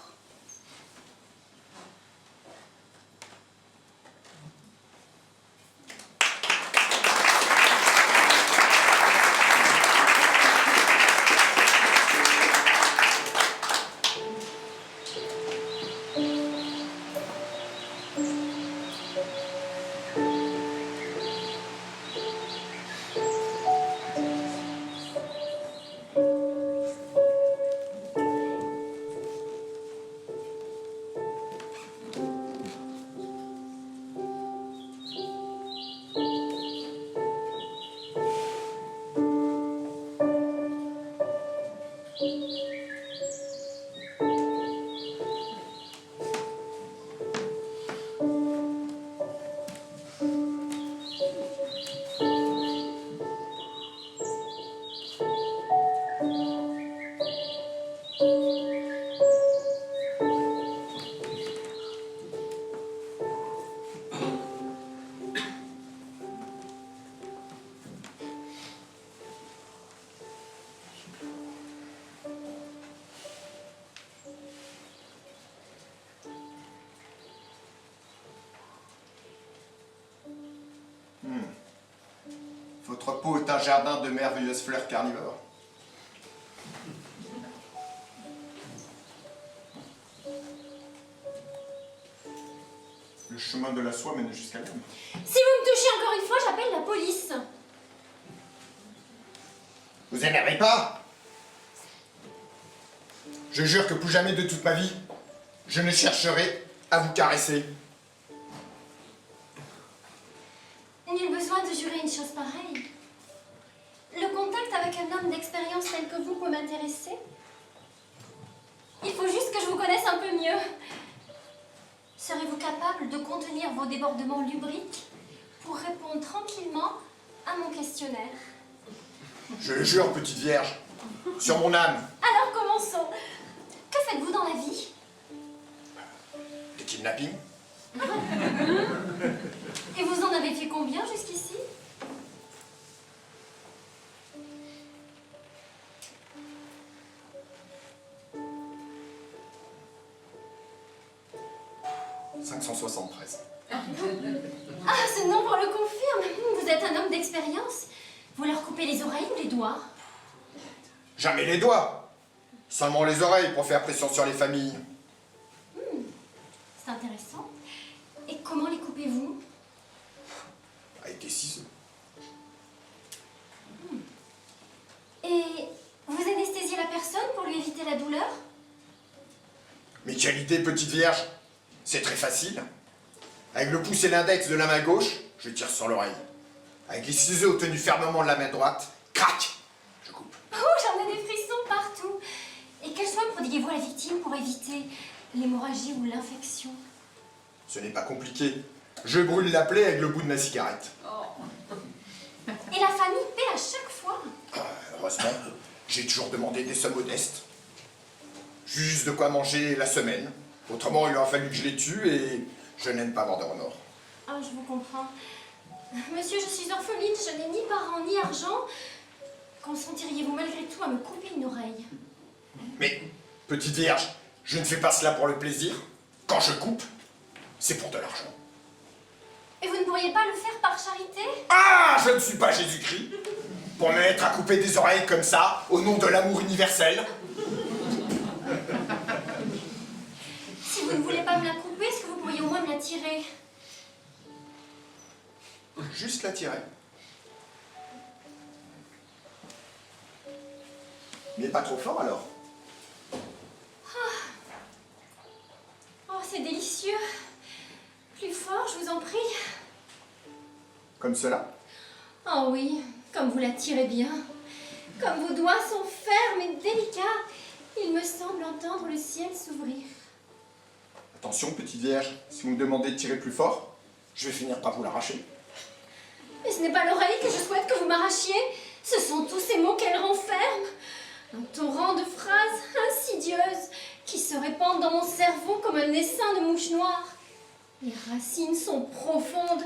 Votre peau est un jardin de merveilleuses fleurs carnivores. Le chemin de la soie mène jusqu'à l'homme. Si vous me touchez encore une fois, j'appelle la police. Vous énervez pas? Je jure que plus jamais de toute ma vie, je ne chercherai à vous caresser. Nul besoin de jurer une chose pareille. Le contact avec un homme d'expérience tel que vous peut m'intéresser. Il faut juste que je vous connaisse un peu mieux. Serez-vous capable de contenir vos débordements lubriques pour répondre tranquillement à mon questionnaire? Je le jure, petite vierge, sur mon âme. Alors commençons. Que faites-vous dans la vie? Des kidnappings? Et vous en avez fait combien jusqu'ici? « 573. Ah, ce nombre le confirme. Vous êtes un homme d'expérience. Vous leur coupez les oreilles ou les doigts? Jamais les doigts, seulement les oreilles pour faire pression sur les familles. C'est intéressant. Et comment les coupez-vous? Avec des ciseaux. Et vous anesthésiez la personne pour lui éviter la douleur? Mais quelle idée, petite vierge! C'est très facile. Avec le pouce et l'index de la main gauche, je tire sur l'oreille. Avec les ciseaux tenus fermement de la main droite, crac! Je coupe. Oh, j'en ai des frissons partout. Et quels soins prodiguez-vous à la victime pour éviter l'hémorragie ou l'infection? Ce n'est pas compliqué. Je brûle la plaie avec le bout de ma cigarette. Et la famille paie à chaque fois? Heureusement, j'ai toujours demandé des sommes modestes. Juste de quoi manger la semaine. Autrement, il aurait fallu que je les tue et je n'aime pas avoir de remords. Ah, je vous comprends. Monsieur, je suis orpheline, je n'ai ni parents ni argent. Consentiriez-vous malgré tout à me couper une oreille? Mais, petite vierge, je ne fais pas cela pour le plaisir. Quand je coupe, c'est pour de l'argent. Et vous ne pourriez pas le faire par charité? Ah, je ne suis pas Jésus-Christ pour me mettre à couper des oreilles comme ça, au nom de l'amour universel. Si vous ne voulez pas me la couper, est-ce que vous pourriez au moins me la tirer? Juste la tirer. Mais pas trop fort alors. Oh, c'est délicieux. Plus fort, je vous en prie. Comme cela. Oh oui, comme vous la tirez bien. Comme vos doigts sont fermes et délicats, il me semble entendre le ciel s'ouvrir. Attention, petite vierge, si vous me demandez de tirer plus fort, je vais finir par vous l'arracher. Mais ce n'est pas l'oreille que je souhaite que vous m'arrachiez. Ce sont tous ces mots qu'elle renferme. Un torrent de phrases insidieuses qui se répandent dans mon cerveau comme un essaim de mouches noires. Les racines sont profondes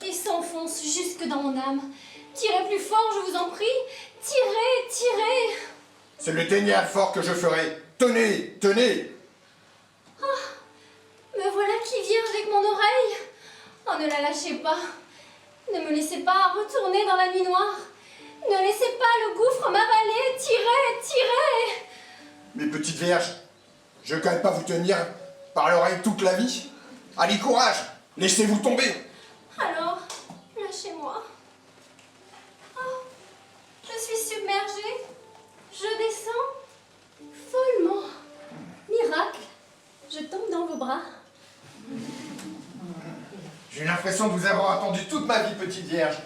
et s'enfoncent jusque dans mon âme. Tirez plus fort, je vous en prie. Tirez, tirez. C'est le dernier fort que je ferai. Tenez, tenez. Me voilà qui vient avec mon oreille. Oh, ne la lâchez pas. Ne me laissez pas retourner dans la nuit noire. Ne laissez pas le gouffre m'avaler. Tirez, tirez. Mes petites vierges, je ne peux pas vous tenir par l'oreille toute la vie. Allez, courage, laissez-vous tomber. Alors, lâchez-moi. Oh, je suis submergée. Je descends follement. Miracle, je tombe dans vos bras. J'ai l'impression de vous avoir attendu toute ma vie, petite vierge.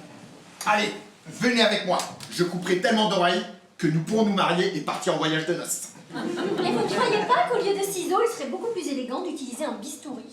Allez, venez avec moi. Je couperai tellement d'oreilles que nous pourrons nous marier et partir en voyage de noces. Et vous ne croyez pas qu'au lieu de ciseaux, il serait beaucoup plus élégant d'utiliser un bistouri?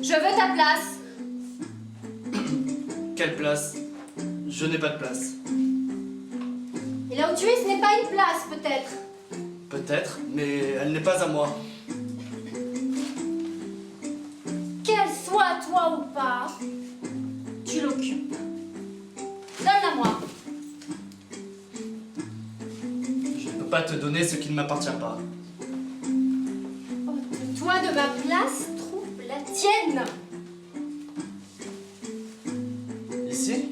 Je veux ta place. Quelle place? Je n'ai pas de place. Et là où tu es, ce n'est pas une place, peut-être. Peut-être, mais elle n'est pas à moi. Qu'elle soit toi ou pas, tu l'occupes. Donne-la-moi. Je ne peux pas te donner ce qui ne m'appartient pas. Toi de ma place, trouve la tienne. Ici?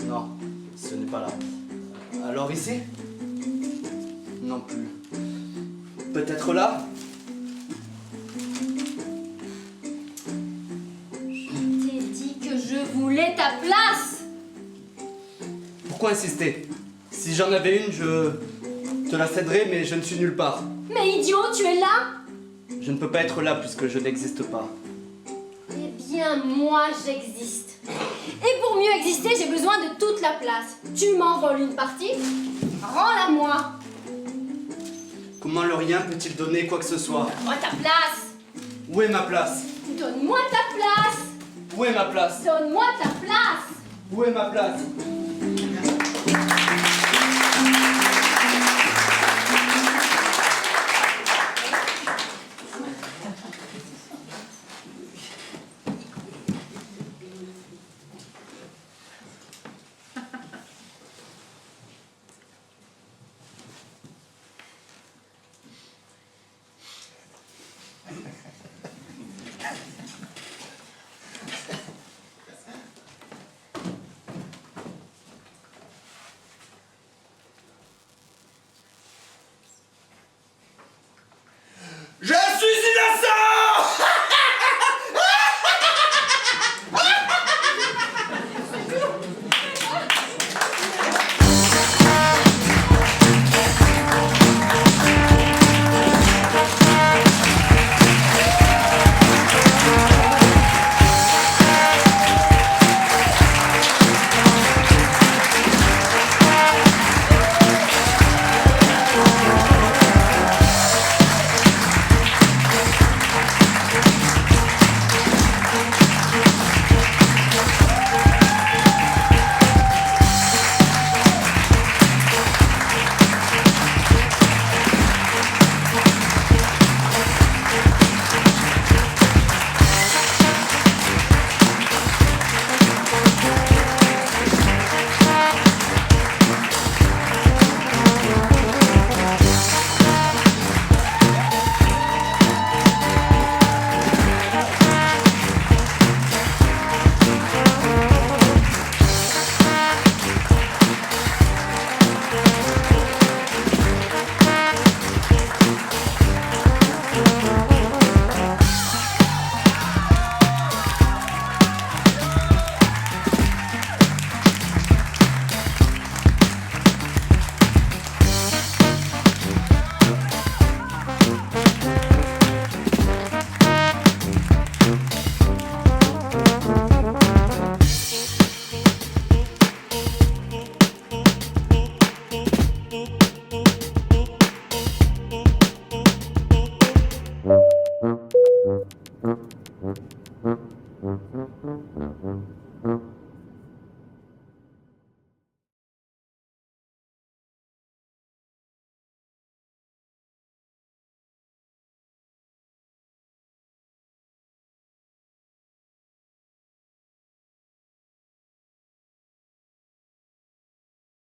Non, ce n'est pas là. Alors ici? Non plus. Peut-être là? Je t'ai dit que je voulais ta place. Pourquoi insister? Si j'en avais une, je te la céderais, mais je ne suis nulle part. Mais idiot, tu es là? Je ne peux pas être là puisque je n'existe pas. Eh bien, moi, j'existe. Et pour mieux exister, j'ai besoin de toute la place. Tu m'en voles une partie? Rends-la-moi. Comment le rien peut-il donner quoi que ce soit? Donne-moi ta place. Où est ma place? Donne-moi ta place. Où est ma place? Donne-moi ta place. Où est ma place?